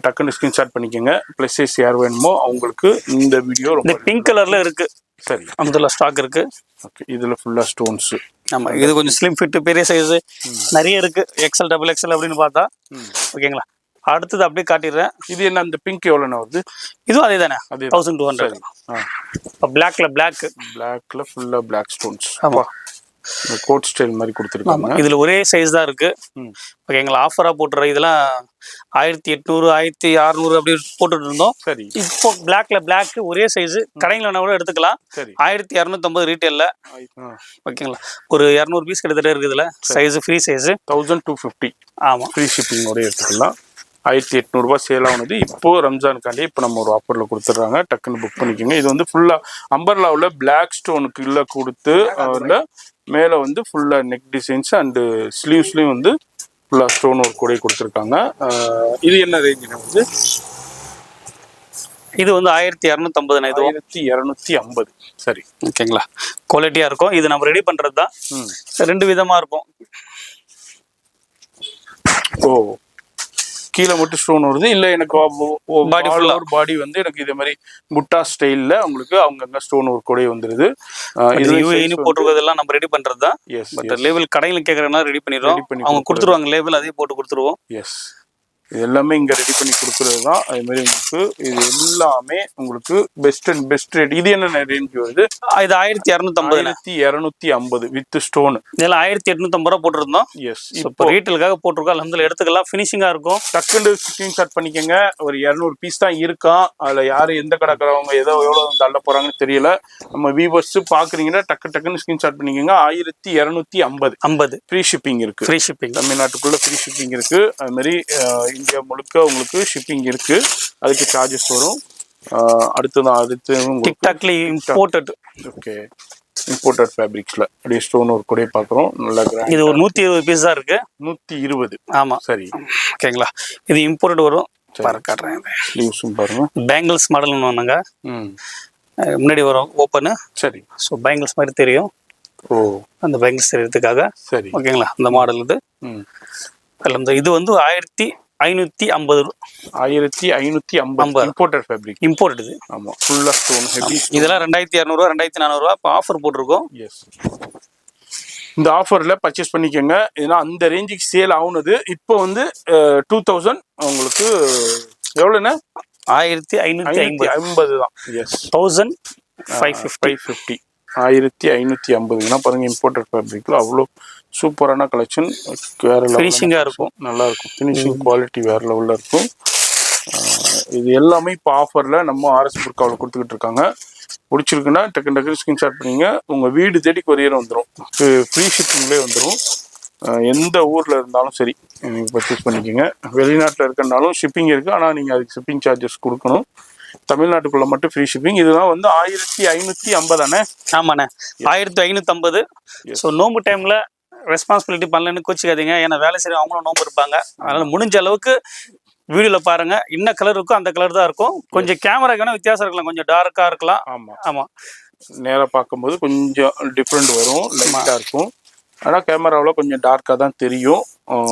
[SPEAKER 2] டக்குன்னு ஸ்கிரீன்ஷாட் பண்ணிக்கோங்க. ப்ளஸ் சைஸ் யார் வேணுமோ அவங்களுக்கு இந்த வீடியோ
[SPEAKER 3] இந்த பிங்க் கலர்ல இருக்கு.
[SPEAKER 2] சரி,
[SPEAKER 3] அந்த ஸ்டாக் இருக்கு.
[SPEAKER 2] ஓகே, இதுல ஃபுல்லா ஸ்டோன்ஸ்.
[SPEAKER 3] ஆமா, இது கொஞ்சம் ஸ்லிம் ஃபிட், பெரிய சைஸ் நிறைய இருக்கு. எக்ஸ்எல், டபுள் எக்ஸ்எல் அப்படின்னு பார்த்தா. ஓகேங்களா? அடுத்தது அப்படியே காட்டிடுறேன்.
[SPEAKER 2] இது என்ன, இந்த பிங்க் எவ்வளோண்ணா வருது?
[SPEAKER 3] இதுவும் அதே தானே, 1200.
[SPEAKER 2] பிளாக்ல ஃபுல்லா பிளாக் ஸ்டோன்ஸ். ஆமா, கோட் ஸ்டைல் மாதிரி கொடுத்துருக்காங்க.
[SPEAKER 3] இதுல ஒரே சைஸ் தான் இருக்கு. ஓகேங்களா? ஆஃபரா போட்டுற இதெல்லாம் 1800, 1600 அப்படி போட்டுட்டு இருந்தோம்.
[SPEAKER 2] சரி,
[SPEAKER 3] இப்போ பிளாக் ஒரே சைஸ் கடைங்கள கூட எடுத்துக்கலாம். 1250 ரீட்டைல்ல. ஓகேங்களா? ஒரு 200 பீஸ் கிட்டத்தட்ட இருக்குதுல. Size free size
[SPEAKER 2] 1250.
[SPEAKER 3] ஆமா,
[SPEAKER 2] ஃப்ரீ ஷிப்பிங்கோட எடுத்துக்கலாம். 1800 சேல் ஆகுது. இப்போ ரம்ஜானுக்காண்டி இப்போ நம்ம ஒரு ஆஃபர்ல கொடுத்துட்றாங்க. டக்குன்னு புக் பண்ணிக்கோங்க. இது வந்து ஃபுல்லா அம்பர்லாவில் பிளாக் ஸ்டோனுக்கு உள்ள கொடுத்து மேலே வந்து ஃபுல்லா நெக் டிசைன்ஸ் அண்டு ஸ்லீவ்ஸ்லையும் வந்து ஃபுல்லா ஸ்டோன் ஒரு கூட கொடுத்துருக்காங்க. இது என்ன ரேஞ்சுனா வந்து?
[SPEAKER 3] இது வந்து 1250. இது
[SPEAKER 2] 1250. சரி,
[SPEAKER 3] ஓகேங்களா? குவாலிட்டியா இருக்கும். இது நம்ம ரெடி பண்றது தான். 2 விதமா இருக்கும்.
[SPEAKER 2] ஓ, கீழே மட்டும் ஸ்டோன் வருது இல்ல, எனக்கு பாடி வந்து எனக்கு இதே மாதிரி முட்டா ஸ்டைல்ல உங்களுக்கு அவங்க ஸ்டோன் ஒரு கூட வந்துருது.
[SPEAKER 3] இது போட்டுருக்கதெல்லாம் நம்ம ரெடி பண்றது தான். பட் லேபிள் கடையில் கேட்கறதுனா ரெடி பண்ணிடுறோம். அவங்க கொடுத்துருவாங்க லேபிள், அதையும் போட்டு கொடுத்துருவோம்.
[SPEAKER 2] எஸ், இது எல்லாமே இங்க ரெடி பண்ணி கொடுக்கறது தான். அதே மாதிரி உங்களுக்கு இது எல்லாமே உங்களுக்கு பெஸ்ட் அண்ட் பெஸ்ட் ரேட். இது என்ன ரேஞ்ச் வருது? இது 1250 வித் ஸ்டோன். இதெல்லாம் 1850 ரூபா போட்டிருந்தோம். எஸ், இப்போ ரீட்டெயிலுக்காக போட்டிருக்கோம். அல்ஹம்துலில்லாஹ் எடுத்துக்கலாம். ஃபினிஷிங்கா இருக்கும். டக்குன்னு ஸ்கிரீன்ஷாட் பண்ணிக்கோங்க. ஒரு 200 பீஸ் தான் இருக்கான். அதுல யாரு எந்த கடைக்காரவங்க எவ்வளவு தள்ள போறாங்கன்னு தெரியல. நம்ம வியூவர்ஸ் பாக்குறீங்கன்னா டக்குன்னு ஸ்கிரீன்ஷாட் பண்ணிக்கோங்க. 1250 ஃப்ரீ ஷிப்பிங் இருக்கு. ஃப்ரீ ஷிப்பிங் தமிழ்நாட்டுக்குள்ள ஃப்ரீ ஷிப்பிங் இருக்கு. அது மாதிரி இந்தியா முழுக்க உங்களுக்கு ஷிப்பிங் இருக்கு. அதுக்கு சார்ஜஸ் வரும். அடுத்து டிக்டாக்ல இம்போர்ட்டட். ஓகே, இம்போர்ட்டட் ஃபேப்ரிக்ஸ்ல அப்படியே ஸ்டோன் ஒரு கூட பாக்குறோம். நல்லா கிராண்ட். இது ஒரு 120 பீஸ் தான் இருக்கு. 120. ஆமா, சரி, ஓகேங்களா? இது இம்போர்ட்டட் வரும். பாருங்க, காட்டுறேன். ஸ்லீவ்ஸும் பாருங்க. பேங்கிள்ஸ் மாடல் ஒண்ணுங்க. முன்னாடி வரும் ஓப்பன். சரி, ஸோ பேங்கிள்ஸ் மாதிரி தெரியும். ஓ
[SPEAKER 3] அந்த பேங்கிள்ஸ் தெரியறதுக்காக.
[SPEAKER 2] சரி.
[SPEAKER 3] ஓகேங்களா, இந்த மாடல் இது.
[SPEAKER 2] ம்.
[SPEAKER 3] இது வந்து 1550.
[SPEAKER 2] 1550 இம்போர்ட்டட் ஃபேப்ரிக்.
[SPEAKER 3] இம்போர்ட் இது.
[SPEAKER 2] ஆமா, ஃபுல்லா ஸ்டோன் ஹெவி.
[SPEAKER 3] இதெல்லாம் 2200 2400 இப்போ ஆஃபர் போட்டிருக்கோம்.
[SPEAKER 2] எஸ், இந்த ஆஃபர்ல பர்ச்சேஸ் பண்ணிக்கோங்க. ஏன்னா அந்த ரேஞ்சுக்கு சேல் ஆகுனது இப்போ வந்து 2000 உங்களுக்கு எவ்வளோண்ணே?
[SPEAKER 3] 1550
[SPEAKER 2] தான். எஸ்,
[SPEAKER 3] 1550.
[SPEAKER 2] 1550னா பாருங்க, இம்போர்ட்டட் ஃபேப்ரிக்ல அவ்வளோ சூப்பரான கலெக்ஷன், வேற
[SPEAKER 3] ஃபினிஷிங்காக இருக்கும்,
[SPEAKER 2] நல்லா இருக்கும். ஃபினிஷிங் குவாலிட்டி வேற லெவலில் இருக்கும். இது எல்லாமே இப்போ ஆஃபரில் நம்ம ஆர்எஸ் புர்காவில் கொடுத்துக்கிட்டு இருக்காங்க. பிடிச்சிருக்குன்னா டக்கு ஸ்கிரீன்ஷாட் பண்ணிங்க. உங்கள் வீடு தேடி கொரியர் வந்துடும், ஃப்ரீ ஷிப்பிங்லேயே வந்துடும். எந்த ஊரில் இருந்தாலும் சரி நீங்கள் பர்ச்சேஸ் பண்ணிக்கோங்க. வெளிநாட்டில் இருக்கனாலும் ஷிப்பிங் இருக்குது, ஆனால் நீங்கள் அதுக்கு ஷிப்பிங் சார்ஜஸ் கொடுக்கணும். தமிழ்நாட்டுக்குள்ளே மட்டும் ஃப்ரீ ஷிப்பிங். இதெல்லாம் வந்து 1550 தானே?
[SPEAKER 3] ஆமாண்ணே, 1550. ஸோ நோம்பு டைமில் ரெஸ்பான்சிபிலிட்டி பண்ணலன்னு கோச்சிக்காதீங்க. ஏன்னா வேலை செய்ய அவங்களும் நோம்பு இருப்பாங்க. அதனால் முடிஞ்ச அளவுக்கு வீடியோவில் பாருங்க, என்ன கலர் இருக்கோ அந்த கலர் தான் இருக்கும். கொஞ்சம் கேமராக்கு வேணால் வித்தியாசம் இருக்கலாம், கொஞ்சம் டார்க்காக இருக்கலாம். ஆமாம்,
[SPEAKER 2] நேராக பார்க்கும்போது கொஞ்சம் டிஃப்ரெண்ட் வரும், லைட்டாக இருக்கும். ஆனால் கேமராவில் கொஞ்சம் டார்க்காக தான் தெரியும்.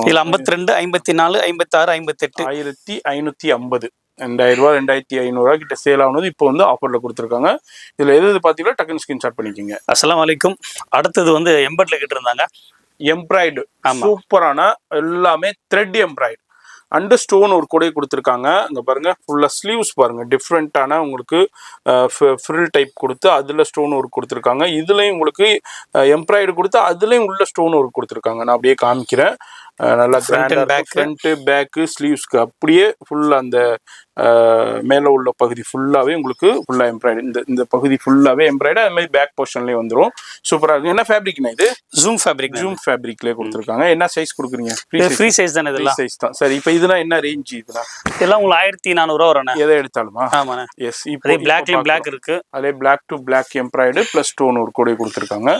[SPEAKER 3] இதில் 52, 54, 56, 58.
[SPEAKER 2] 1550, 2000 2500 கிட்ட சேல் ஆனது இப்போ வந்து ஆஃபரில் கொடுத்துருக்காங்க. இதில் எது பார்த்தீங்கன்னா டக்குன்னு ஸ்கிரீன்ஷாட் பண்ணிக்கோங்க.
[SPEAKER 3] அஸ்ஸலாமு அலைக்கும். அடுத்தது வந்து எம்பர்ட்ல கிட்ட இருந்தாங்க.
[SPEAKER 2] எம்ப்ராய்டு சூப்பரான எல்லாமே த்ரெட் எம்ப்ராய்டு அண்டு ஸ்டோன் ஒரு கொடை கொடுத்துருக்காங்க. இங்கே பாருங்க, ஃபுல்லாக ஸ்லீவ்ஸ் பாருங்க, டிஃப்ரெண்ட்டான உங்களுக்கு ஃப்ரில் டைப் கொடுத்து அதில் ஸ்டோன் ஒர்க் கொடுத்துருக்காங்க. இதுலேயும் உங்களுக்கு எம்ப்ராய்டு கொடுத்து அதுலேயும் உள்ள ஸ்டோன் ஒர்க் கொடுத்துருக்காங்க. நான் அப்படியே காமிக்கிறேன். நல்லா கிராண்டாக ஃப்ரண்ட்டு பேக்கு ஸ்லீவ்ஸ்க்கு அப்படியே ஃபுல்லாக அந்த மேலே உள்ள பகுதி ஃபுல்லாகவே உங்களுக்கு ஃபுல்லாக எம்ப்ராய்டு, இந்த பகுதி ஃபுல்லாகவே எம்ப்ராய்டு. அது மாதிரி பேக் போர்ஷன்லேயே வந்துடும். சூப்பராக இருக்கும். என்ன ஃபேப்ரிக்னா இது? ஜூம் ஃபேப்ரிக்லேயே கொடுத்துருக்காங்க. என்ன சைஸ் கொடுக்குறீங்க?
[SPEAKER 3] ஃப்ரீ சைஸ் தானே? இதெல்லாம்
[SPEAKER 2] சைஸ் தான். சரி, இப்போ இதெல்லாம் என்ன ரேஞ்ச்?
[SPEAKER 3] இதெல்லாம் உங்களுக்கு 1400 வரும்.
[SPEAKER 2] எதை எடுத்தாலுமா?
[SPEAKER 3] ஆமாண்ணே.
[SPEAKER 2] எஸ், இப்போ
[SPEAKER 3] பிளாக் இருக்கு.
[SPEAKER 2] அதே black to black embroidery plus stone ஒரு கூட கொடுத்துருக்காங்க.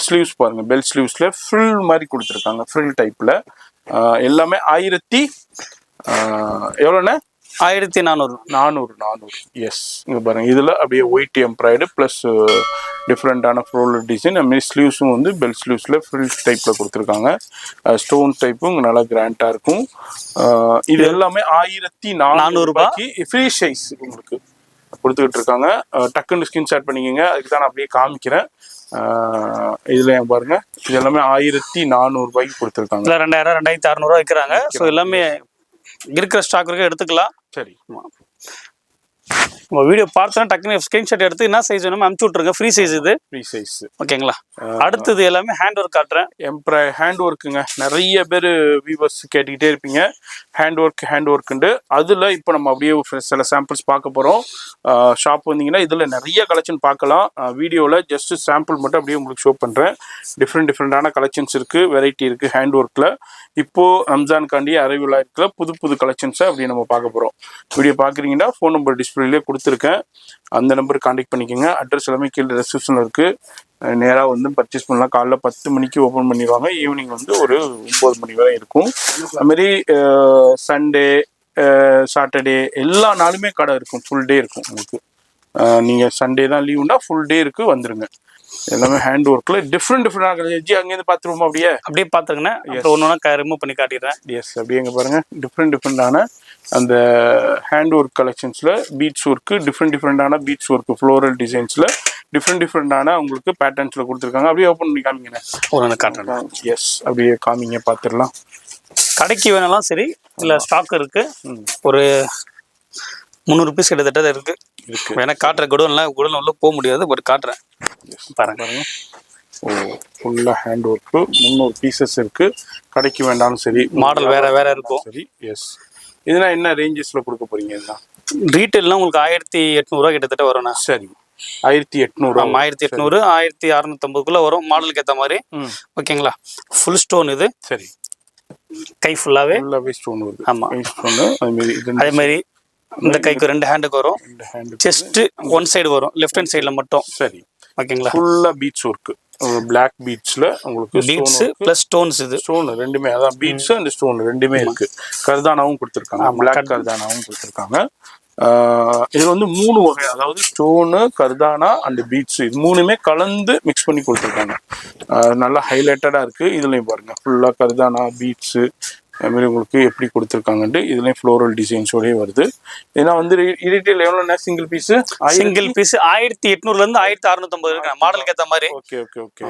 [SPEAKER 2] ஸ்லீவ்ஸ் பாருங்க, பெல் ஸ்லீவ்ஸ்ல ஃப்ரில் மாதிரி கொடுத்துருக்காங்க, ஃப்ரில் டைப்ல. எல்லாமே 1000 எவ்வளோண்ணே?
[SPEAKER 3] 1400.
[SPEAKER 2] எஸ், இங்கே பாருங்க, இதில் அப்படியே ஒயிட் எம்ப்ராய்டு ப்ளஸ் டிஃப்ரெண்டான ஃப்ளோரல் டிசைன். அதுமாரி ஸ்லீவ்ஸும் வந்து பெல் ஸ்லீவ்ஸில் ஃப்ரில் டைப்பில் கொடுத்துருக்காங்க. ஸ்டோன் டைப்பும் இங்கே நல்லா கிராண்டாக இருக்கும். இது எல்லாமே 1400 ரூபாய்க்கு ஃப்ரீ சைஸ் உங்களுக்கு கொடுத்துக்கிட்டு இருக்காங்க. டக்குன்னு ஸ்கிரீன்ஷாட் பண்ணிக்கோங்க. அதுக்கு தான் நான் அப்படியே காமிக்கிறேன். இதுல பாருங்க, இது எல்லாமே 1400 ரூபாய்க்கு கொடுத்துருக்காங்க.
[SPEAKER 3] 2000, 2600 வைக்கிறாங்க. ஸோ எல்லாமே இருக்கிற ஸ்டாக் இருக்க எடுத்துக்கலாம்.
[SPEAKER 2] சரி,
[SPEAKER 3] உங்க வீடியோ பார்த்தோன்னா டக்குன்னு ஸ்கிரீன்ஷாட் எடுத்து என்ன சைஸ் வேணுமோ அனுப்பிச்சு விட்ருங்க. ஃப்ரீ சைஸ் இது,
[SPEAKER 2] ஃப்ரீ சைஸ்.
[SPEAKER 3] ஓகேங்களா? அடுத்தது எல்லாமே ஹேண்ட் ஒர்க் காட்டுறேன்.
[SPEAKER 2] ஹேண்ட் ஒர்க்குங்க. நிறைய பேர் வியூவர்ஸ் கேட்டுக்கிட்டே இருப்பீங்க, ஹேண்ட் ஒர்க்குண்டு. அதில் இப்போ நம்ம அப்படியே சில சாம்பிள்ஸ் பார்க்க போகிறோம். ஷாப் வந்தீங்கன்னா இதில் நிறைய கலெக்ஷன் பார்க்கலாம். வீடியோவில் ஜஸ்ட் சாம்பிள் மட்டும் அப்படியே உங்களுக்கு ஷோ பண்ணுறேன். டிஃப்ரெண்டான கலெக்ஷன்ஸ் இருக்குது, வெரைட்டி இருக்குது ஹேண்ட் ஒர்க்கில். இப்போது ரம்ஜான்காண்டி அரைவிழா இருக்கிற புது கலெக்ஷன்ஸை அப்படியே நம்ம பார்க்க போகிறோம். வீடியோ பார்க்குறீங்கன்னா ஃபோன் நம்பர் டிஸ்பிளேலேயே கொடுத்துருக்கேன், அந்த நம்பருக்கு கான்டாக்ட் பண்ணிக்கோங்க. அட்ரஸ் எல்லாமே கீழே ரெசிப்ஷனில் இருக்குது. நேராக வந்து பர்ச்சேஸ் பண்ணலாம். காலைல 10 மணிக்கு ஓப்பன் பண்ணிடுவாங்க, ஈவினிங் வந்து ஒரு 9 மணி வரை இருக்கும். அதுமாரி சண்டே சாட்டர்டே எல்லா நாளுமே கடை இருக்கும், ஃபுல் டே இருக்கும் உங்களுக்கு. நீங்கள் சண்டே தான் லீவுனா ஃபுல் டே இருக்குது, வந்துடுங்க. எல்லாமே ஹேண்ட் ஒர்க்கில் டிஃப்ரெண்டான அங்கேருந்து பார்த்துருவோமா? அப்படியே
[SPEAKER 3] பார்த்துருங்கண்ணே. ஒன்று ரிமூவ் பண்ணி காட்டிடுறேன்.
[SPEAKER 2] எஸ், அப்படியே இங்கே பாருங்கள், டிஃப்ரெண்டான அந்த ஹேண்ட் ஒர்க் கலெக்ஷன்ஸில் பீட்ஸ் ஒர்க்கு, டிஃப்ரெண்டான பீட்ஸ் ஒர்க்கு, ஃப்ளோரல் டிசைன்ஸில் டிஃப்ரெண்டான உங்களுக்கு பேட்டர்ன்ஸில் கொடுத்துருக்காங்க. அப்படியே ஓப்பன் பண்ணி காமிங்கண்ணே.
[SPEAKER 3] ஒன்று காட்டுறேன்.
[SPEAKER 2] எஸ், அப்படியே காமிங்க, பார்த்துடலாம்.
[SPEAKER 3] கடைக்கு வேணாலும் சரி, இல்லை ஸ்டாக் இருக்கு. ஒரு 300 பீஸ் கிட்டத்தட்ட இருக்கு. வேணா காட்டுறேன். குடோன் உள்ள போக முடியாது, பட் காட்டுறேன். பாருங்க.
[SPEAKER 2] ஓ, ஃபுல்லாக ஹேண்ட் ஒர்க்கு 300 பீசஸ் இருக்கு. கடைக்கு வேண்டாலும் சரி,
[SPEAKER 3] மாடல் வேற இருக்கும்.
[SPEAKER 2] சரி. எஸ், இதெல்லாம் என்ன ரேஞ்சஸ்ல கொடுக்க போறீங்க? இதெல்லாம்
[SPEAKER 3] ரீட்டைல்லாம் உங்களுக்கு 1800 கிட்டத்தட்ட வரும்ண்ணா.
[SPEAKER 2] சரி, 1800.
[SPEAKER 3] 1800, 1650 வரும், மாடலுக்கு ஏற்ற மாதிரி. ஓகேங்களா? ஃபுல் ஸ்டோன் இது.
[SPEAKER 2] சரி,
[SPEAKER 3] கை ஃபுல்லாவே
[SPEAKER 2] ஸ்டோன் வருது.
[SPEAKER 3] ஆமா,
[SPEAKER 2] ஸ்டோன்.
[SPEAKER 3] அதே மாதிரி இந்த கைக்கு 2 ஹேண்டுக்கு வரும். செஸ்ட் ஒன் சைடு வரும், லெஃப்ட் ஹேண்ட் சைடுல மட்டும்.
[SPEAKER 2] சரி,
[SPEAKER 3] ஓகேங்களா?
[SPEAKER 2] ஃபுல்லா பீட்ஸ் ஒர்க், பிளாக் பீட்ஸ்ல உங்களுக்கு
[SPEAKER 3] பீட்ஸ் பிளஸ் ஸ்டோன்ஸ். இது
[SPEAKER 2] ஸ்டோன் ரெண்டுமே, அதான் பீட்ஸ் அண்ட் ஸ்டோன் ரெண்டுமே இருக்கு. கர்தானாவும் கொடுத்துருக்காங்க, பிளாக் கர்தானாவும் கொடுத்துருக்காங்க. இது வந்து 3 வகை, அதாவது ஸ்டோனு, கர்தானா அண்ட் பீட்ஸ், இது 3மே கலந்து மிக்ஸ் பண்ணி கொடுத்துருக்காங்க. நல்லா ஹைலைட்டடாக இருக்குது. இதுலேயும் பாருங்கள் ஃபுல்லாக கர்தானா பீட்ஸு அதுமாரி உங்களுக்கு எப்படி கொடுத்துருக்காங்கன்ட்டு. இதுலேயும் ஃப்ளோரல் டிசைன்ஸோடய வருது. ஏன்னா வந்து ரீட்டைல் எவ்வளோண்ணா சிங்கிள் பீஸு?
[SPEAKER 3] சிங்கிள் பீஸ் 1800 1650 இருக்கு மாடலுக்கு ஏற்ற மாதிரி.
[SPEAKER 2] Okay okay okay.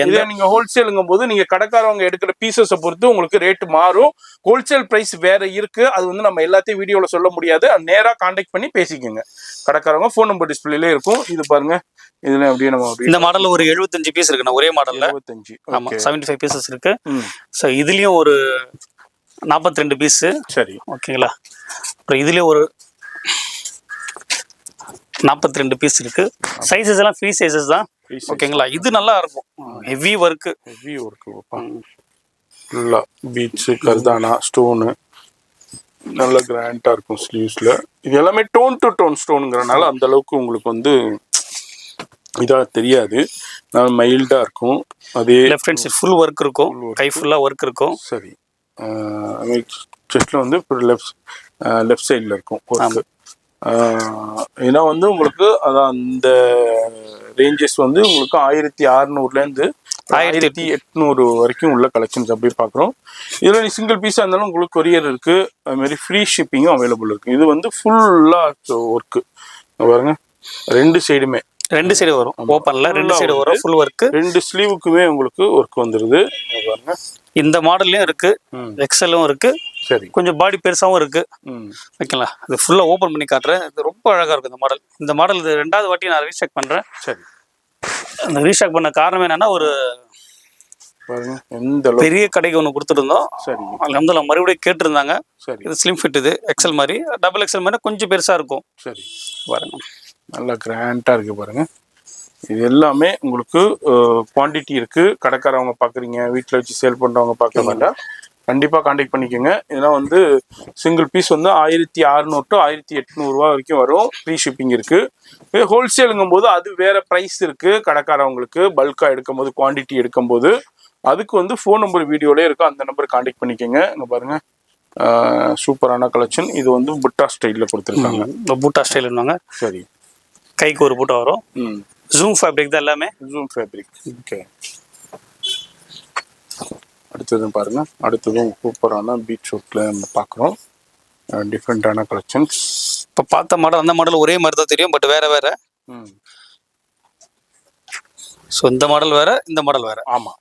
[SPEAKER 2] இதே நீங்கள் ஹோல்சேலுங்கும் போது நீங்கள் கடைக்காரவங்க எடுக்கிற பீசஸை பொறுத்து உங்களுக்கு ரேட்டு மாறும். ஹோல்சேல் ப்ரைஸ் வேற இருக்கு. அது வந்து நம்ம எல்லாத்தையும் வீடியோவில் சொல்ல முடியாது. நேராக கான்டாக்ட் பண்ணி பேசிக்கோங்க. கடைக்காரவங்க ஃபோன் நம்பர் டிஸ்பிளேலே இருக்கும். இது பாருங்க, இதுல அப்படியே நம்ம
[SPEAKER 3] இந்த மாடல்ல ஒரு 75 பீஸ் இருக்குண்ணா ஒரே மாடல்ல.
[SPEAKER 2] 75.
[SPEAKER 3] ஆமா 75 பீசஸ் இருக்கு. ஸோ இதுலயும் ஒரு 42 பீஸ்.
[SPEAKER 2] சரி
[SPEAKER 3] ஓகேங்களா. அப்புறம் இதுலயும் ஒரு 42 பீஸ் இருக்கு. சைஸஸ் எல்லாம் ஃப்ரீ சைஸஸ் தான். ஓகேங்களா. இது நல்லா இருக்கும். Heavy work.
[SPEAKER 2] Heavy work. ஃபுல்லா பீட்ஸ், கர்தானா, ஸ்டோனு நல்ல கிராண்டா இருக்கும் ஸ்லீவ்ஸ்ல. இது எல்லாமே டோன் டு டோன் ஸ்டோனுங்கிறனால அந்த அளவுக்கு உங்களுக்கு வந்து இதா தெரியாது. மைல்டா இருக்கும். அதே
[SPEAKER 3] left hand side full work இருக்கும். கை ஃபுல்லா ஒர்க் இருக்கும்.
[SPEAKER 2] சரி. செஸ்ட்ல வந்து லெஃப்ட் சைடில் இருக்கும் ஒர்க்கு. ஏன்னா வந்து உங்களுக்கு அதான் அந்த ரேஞ்சஸ் வந்து உங்களுக்கு 1600லேருந்து 1800 வரைக்கும் உள்ள கலெக்ஷன்ஸ் அப்படி பார்க்குறோம். இதில் நீ சிங்கிள் பீஸாக இருந்தாலும் உங்களுக்கு கொரியர் இருக்குது. அதுமாரி ஃப்ரீ ஷிப்பிங்கும் அவைலபிள் இருக்குது. இது வந்து ஃபுல்லாக ஒர்க்கு பாருங்க. ரெண்டு சைடுமே
[SPEAKER 3] வரும். ஓப்பன்ல 2 சைடு வரும். Full work.
[SPEAKER 2] 2 ஸ்லீவுக்குமே உங்களுக்கு ஒர்க் வந்துருது பாருங்க.
[SPEAKER 3] இந்த மாடல்லயும் இருக்கு, எக்ஸலும் இருக்கு.
[SPEAKER 2] சரி.
[SPEAKER 3] கொஞ்சம் பாடி பெருசாவும் இருக்கு. ஓகேங்களா. இது ஃபுல்லா ஓபன் பண்ணி காட்டுறேன். இது ரொம்ப அழகா இருக்கு இந்த மாடல். இந்த மாடல் இது 2வது வாட்டி நான் ரீஸ்டாக் பண்றேன். சரி. அந்த ரீஸ்டாக் பண்ண காரணம் என்னன்னா, ஒரு பெரிய கடைக்கு ஒன்று கொடுத்துருந்தோம். சரி. அதில் வந்து மறுபடியும் கேட்டிருந்தாங்க. சரி. இது ஸ்லிம் ஃபிட், இது எக்ஸல் மாதிரி. டபுள் எக்ஸல் மாதிரி கொஞ்சம் பெருசா இருக்கும். சரி பாருங்க. நல்லா கிராண்டா இருக்கு பாருங்க. இது எல்லாமே உங்களுக்கு குவான்டிட்டி இருக்கு. கடைக்காரவங்க பாக்குறீங்க, வீட்டில் வச்சு சேல் பண்றவங்க பார்க்க வேண்டாம், கண்டிப்பா கான்டாக்ட் பண்ணிக்கோங்க. இதெல்லாம் வந்து சிங்கிள் பீஸ் வந்து 1600 to 1800 ரூபா வரைக்கும் வரும். ஃப்ரீ ஷிப்பிங் இருக்கு. ஹோல்சேலுங்கும் போது அது வேற ப்ரைஸ் இருக்கு. கடைக்காரவங்களுக்கு பல்கா எடுக்கும் போது, குவான்டிட்டி எடுக்கும் போது அதுக்கு வந்து ஃபோன் நம்பர் வீடியோலே இருக்கும். அந்த நம்பர் கான்டாக்ட் பண்ணிக்கோங்க. இங்க பாருங்க, சூப்பரான கலெக்ஷன். இது வந்து புட்டா ஸ்டைலில் கொடுத்துருக்காங்க. புட்டா ஸ்டைல்னாங்க. சரி. கைக்கு ஒரு புட்டா வரும். ஜூம் ஃபேப்ரிக் தான் எல்லாமே.
[SPEAKER 2] Zoom fabric. ஓகே. அடுத்ததும் பாருங்க. அடுத்ததும் சூப்பரான பீட் ஷூட்ல நம்ம பார்க்குறோம். டிஃப்ரெண்டான கலெக்ஷன்ஸ்.
[SPEAKER 3] இப்போ பார்த்த மாடல் அந்த மாடல் ஒரே மாதிரி தான் தெரியும், பட் வேற வேற. ஸோ இந்த மாடல் வேற, இந்த மாடல் வேற.
[SPEAKER 2] ஆமா,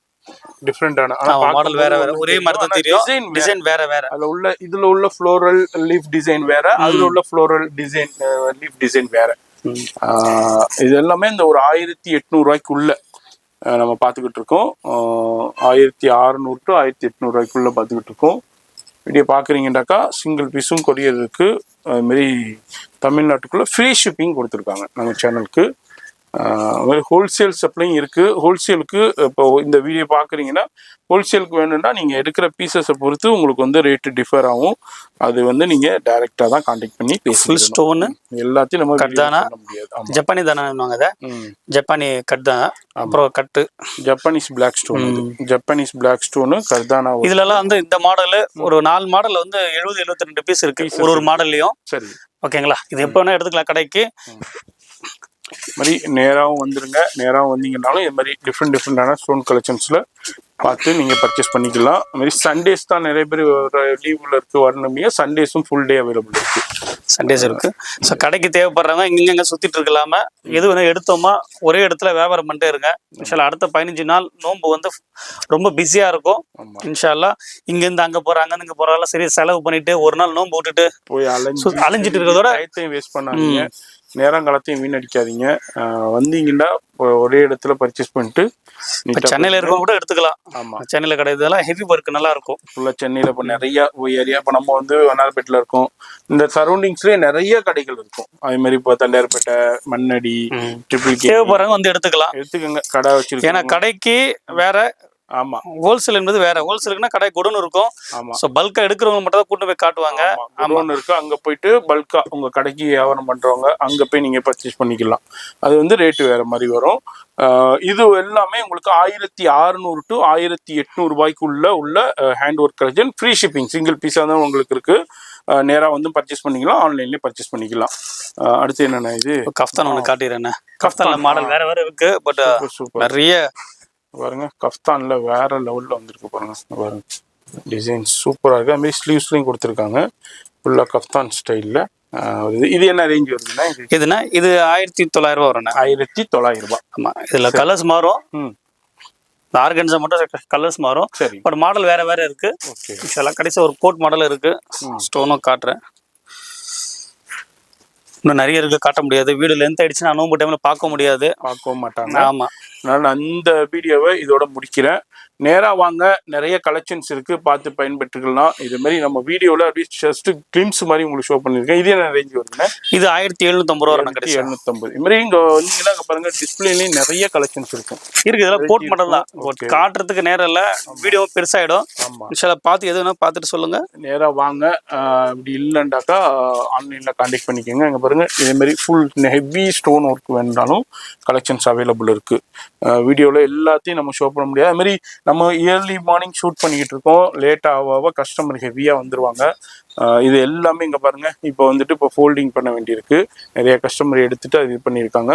[SPEAKER 2] டிஃப்ரெண்டான
[SPEAKER 3] மாடல் வேற வேற. ஒரே மாதிரி தான் தெரியும், டிசைன் வேற வேற.
[SPEAKER 2] அதுல உள்ள இதுல உள்ள ஃப்ளோரல் லீஃப் டிசைன் வேற, அதுல உள்ள ஃப்ளோரல் டிசைன் லீஃப் டிசைன் வேற. இது எல்லாமே இந்த ஒரு 1800 ரூபாய்க்குள்ள நம்ம பார்த்துக்கிட்டு இருக்கோம். 1600 to 1800 ரூபாய்க்குள்ள பார்த்துக்கிட்டு இருக்கோம். வீடியோ பார்க்குறீங்கன்னாக்கா சிங்கிள் பீஸும் கொரியர் இருக்கு. அதுமாரி தமிழ்நாட்டுக்குள்ள ஃப்ரீ ஷிப்பிங் கொடுத்துருக்காங்க நம்ம சேனலுக்கு. அதுமாதிரி ஹோல்சேல் சப்ளையும் இருக்குது. ஹோல்சேலுக்கு இப்போ இந்த வீடியோ பார்க்குறீங்கன்னா ஹோல்சேலுக்கு வேணும்னா நீங்கள் எடுக்கிற பீசஸை பொறுத்து உங்களுக்கு வந்து ரேட்டு டிஃபர் ஆகும். அது வந்து நீங்கள் டைரெக்டாக தான் கான்டாக்ட் பண்ணி
[SPEAKER 3] ஃபுல் ஸ்டோனு எல்லாத்தையும் நம்ம
[SPEAKER 2] கட் தானா
[SPEAKER 3] முடியாது. ஜப்பானி தானே அதை ஜப்பானி கட் தான். அப்புறம் cut
[SPEAKER 2] Japanese black stone. Japanese black stone கர்தானா.
[SPEAKER 3] இதுலலாம் வந்து இந்த மாடலு ஒரு 4 மாடல் வந்து 70-72 பீஸ் இருக்கு ஒரு மாடல்லையும். சரி. ஓகேங்களா. இது எப்போ வேணா எடுத்துக்கலாம் கடைக்கு.
[SPEAKER 2] மாதிரி நேராகவும் வந்துருங்க. நேராகவும் வந்தீங்கன்னாலும் இது மாதிரி டிஃப்ரெண்டான ஸ்டோன் கலெக்ஷன்ஸில் பார்த்து நீங்கள் பர்ச்சேஸ் பண்ணிக்கலாம். அதுமாதிரி சண்டேஸ் தான் நிறைய பேர் லீவில் இருக்குது வரணுமே. சண்டேஸும் ஃபுல் டே அவைலபிள் இருக்குது.
[SPEAKER 3] சண்டேஸ் இருக்குது. ஸோ கடைக்கு தேவைப்படுறவங்க இங்கெங்க சுற்றிட்டு இருக்கலாமா, எது வேணால் எடுத்தோமா ஒரே இடத்துல வியாபாரம் பண்ணிட்டே இருங்க. இன்ஷால்லா அடுத்த 15 நாள் நோன்பு வந்து ரொம்ப பிஸியாக இருக்கும். இன்ஷால்லா இங்கேருந்து அங்கே போகிற அங்கேருந்து இங்கே போகிறாங்க சரி செலவு பண்ணிட்டு ஒரு நாள் நோன்பு விட்டுட்டு போய் அலைஞ்சிட்டு இருக்கிறதோட
[SPEAKER 2] டயத்தையும் வேஸ்ட் பண்ணாதீங்க, நேரங்காலத்தையும் வீணடிக்காதீங்க. வந்தீங்கன்னா ஒரே இடத்துல பர்ச்சேஸ் பண்ணிட்டு
[SPEAKER 3] சென்னையில இருக்கவங்க கூட எடுத்துக்கலாம். ஆமா, சென்னையில கடை இதெல்லாம் ஹெவி ஒர்க் நல்லா இருக்கும்.
[SPEAKER 2] ஃபுல்லா சென்னையில இப்போ நிறைய ஏரியா, இப்போ நம்ம வந்து வண்ணாரப்பேட்டில் இருக்கோம், இந்த சரௌண்டிங்ஸ்லயே நிறைய கடைகள் இருக்கும். அதே மாதிரி இப்போ தண்டையார்பேட்டை, மண்ணடி,
[SPEAKER 3] தேவைப்படுறவங்க வந்து எடுத்துக்கோங்க.
[SPEAKER 2] கடை வச்சிருக்கோம்.
[SPEAKER 3] ஏன்னா கடைக்கு வேற. ஆமா, ஹோல்சேல் என்பது வேற. ஹோல்சேலுக்குன்னா கடை குடோன் இருக்கும். ஆமா, சோ பல்கா எடுக்கிறவங்க மட்டும் தான் கூட்டு போய் காட்டுவாங்க.
[SPEAKER 2] குடோன் இருக்கு, அங்க போயிட்டு பல்கா உங்க கடைக்கு வியாபாரம் பண்றவங்க அங்க போய் நீங்க பர்ச்சேஸ் பண்ணிக்கலாம். அது வந்து ரேட்டு வேற மாதிரி வரும். இது எல்லாமே உங்களுக்கு 1600 to 1800 ரூபாய்க்குள்ள உள்ள hand work collection. Free shipping, single பீஸா தான் உங்களுக்கு இருக்கு. நேராக வந்து பர்ச்சேஸ் பண்ணிக்கலாம், ஆன்லைன்லேயே பர்ச்சேஸ் பண்ணிக்கலாம். அடுத்து என்னென்ன இது
[SPEAKER 3] கஃப்தான் ஒன்று காட்டிடுறேன். கஃப்தான்ல மாடல் வேற வேற இருக்கு, பட்
[SPEAKER 2] சூப்பர்
[SPEAKER 3] நிறைய
[SPEAKER 2] பாருங்க. கஃப்தான்ல வேற லெவலில் வந்திருக்கு பாருங்க. பாருங்க டிசைன் சூப்பராக இருக்குது. அதுமாதிரி ஸ்லீவ்ஸ்லையும் கொடுத்துருக்காங்க ஃபுல்லாக கஃப்தான் ஸ்டைலில். இது என்ன ரேஞ்ச் வருதுன்னா
[SPEAKER 3] இதுனா இது 1900 ரூபா வரும்ண்ணா.
[SPEAKER 2] 1900 ரூபாய்.
[SPEAKER 3] ஆமாம், இதில் கலர்ஸ் மாறும். இந்த ஆர்கன்ஸா மட்டும் கலர்ஸ் மாறும்.
[SPEAKER 2] சரி,
[SPEAKER 3] பட் மாடல் வேற வேற இருக்கு.
[SPEAKER 2] ஓகே,
[SPEAKER 3] இதெல்லாம் கடைசி ஒரு கோட் மாடல் இருக்கு. ஸ்டோனும் காட்டுறேன். இன்னும் நிறைய இருக்கு, காட்ட முடியாது. வீடு லென்த் ஆயிடுச்சுன்னா நோம்பு டைம்ல பார்க்க முடியாது,
[SPEAKER 2] பார்க்கவும் மாட்டாங்க.
[SPEAKER 3] ஆமா,
[SPEAKER 2] அதனால அந்த வீடியோவை இதோட முடிக்கிறேன். நேராக வாங்க, நிறைய கலெக்ஷன்ஸ் இருக்கு, பார்த்து பயன்பெற்றுக்கலாம். இது மாதிரி நம்ம வீடியோவில் அப்படியே ஜஸ்ட் கிளிம்ஸ் மாதிரி உங்களுக்கு ஷோ பண்ணியிருக்கேன். இது என்ன ரேஞ்ச் வருதுன்னா
[SPEAKER 3] இது 1750 ரூபா வரும்.
[SPEAKER 2] 1750. இது மாதிரி இங்கே வந்தீங்கன்னா இங்கே பாருங்க, டிஸ்பிளேலையும் நிறைய கலெக்ஷன்ஸ் இருக்கும்.
[SPEAKER 3] இருக்கு, இதெல்லாம் கோட் மாடல் தான். காட்டுறதுக்கு நேரம் இல்லை, வீடியோ பெருசாயிடும்.
[SPEAKER 2] ஆமாம்,
[SPEAKER 3] பார்த்து எது வேணா பார்த்துட்டு சொல்லுங்க.
[SPEAKER 2] நேராக வாங்க. இப்படி இல்லைண்டாக்கா ஆன்லைனில் கான்டாக்ட் பண்ணிக்கோங்க. இங்கே பாருங்க, இதே மாதிரி ஃபுல் ஹெவி ஸ்டோன் ஒர்க் வேண்டாலும் கலெக்ஷன்ஸ் அவைலபிள் இருக்கு. வீடியோவில் எல்லாத்தையும் நம்ம ஷோ பண்ண முடியாது. அதுமாரி நம்ம இயர்லி மார்னிங் ஷூட் பண்ணிக்கிட்டு இருக்கோம். லேட் ஆக கஸ்டமர் ஹெவியாக வந்துடுவாங்க. இது எல்லாமே இங்கே பாருங்கள், இப்போ வந்துட்டு இப்போ ஃபோல்டிங் பண்ண வேண்டியிருக்கு. நிறைய கஸ்டமர் எடுத்துகிட்டு அது இது பண்ணியிருக்காங்க.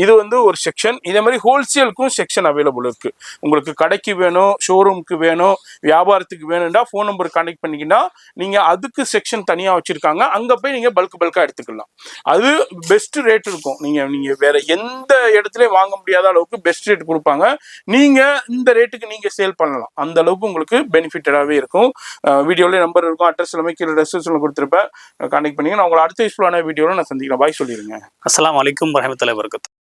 [SPEAKER 2] இது வந்து ஒரு செக்ஷன். இதே மாதிரி ஹோல்சேலுக்கும் செக்ஷன் அவைலபிள் இருக்குது. உங்களுக்கு கடைக்கு வேணும், ஷோரூமுக்கு வேணும், வியாபாரத்துக்கு வேணும்னா ஃபோன் நம்பர் கான்டெக்ட் பண்ணிக்கின்னா நீங்கள் அதுக்கு செக்ஷன் தனியாக வச்சுருக்காங்க. அங்கே போய் நீங்கள் பல்காக எடுத்துக்கலாம். அது பெஸ்ட் ரேட் இருக்கும். நீங்கள் வேறு எந்த இடத்துலையும் வாங்க முடியாத அளவுக்கு பெஸ்ட் ரேட் கொடுப்பாங்க. நீங்கள் இந்த ரேட்டுக்கு நீங்கள் சேல் பண்ணலாம். அந்த அளவுக்கு உங்களுக்கு பெனிஃபிட்டடாகவே இருக்கும். வீடியோவில் நம்பர் இருக்கும், அட்ரஸ் எல்லாமே கீழே டெஸ்கிரிப்ஷனில் கொடுத்துருப்பேன். கான்டெக்ட் பண்ணிங்க. நான் உங்களை அடுத்த யூஸ்ஃபுல்லான வீடியோவில் நான் சந்திக்கிறேன். பாய் சொல்லிடுங்க.
[SPEAKER 3] அஸ்ஸலாமு அலைக்கும் வரஹ்மத்துல்லாஹி வபரகாத்துஹு.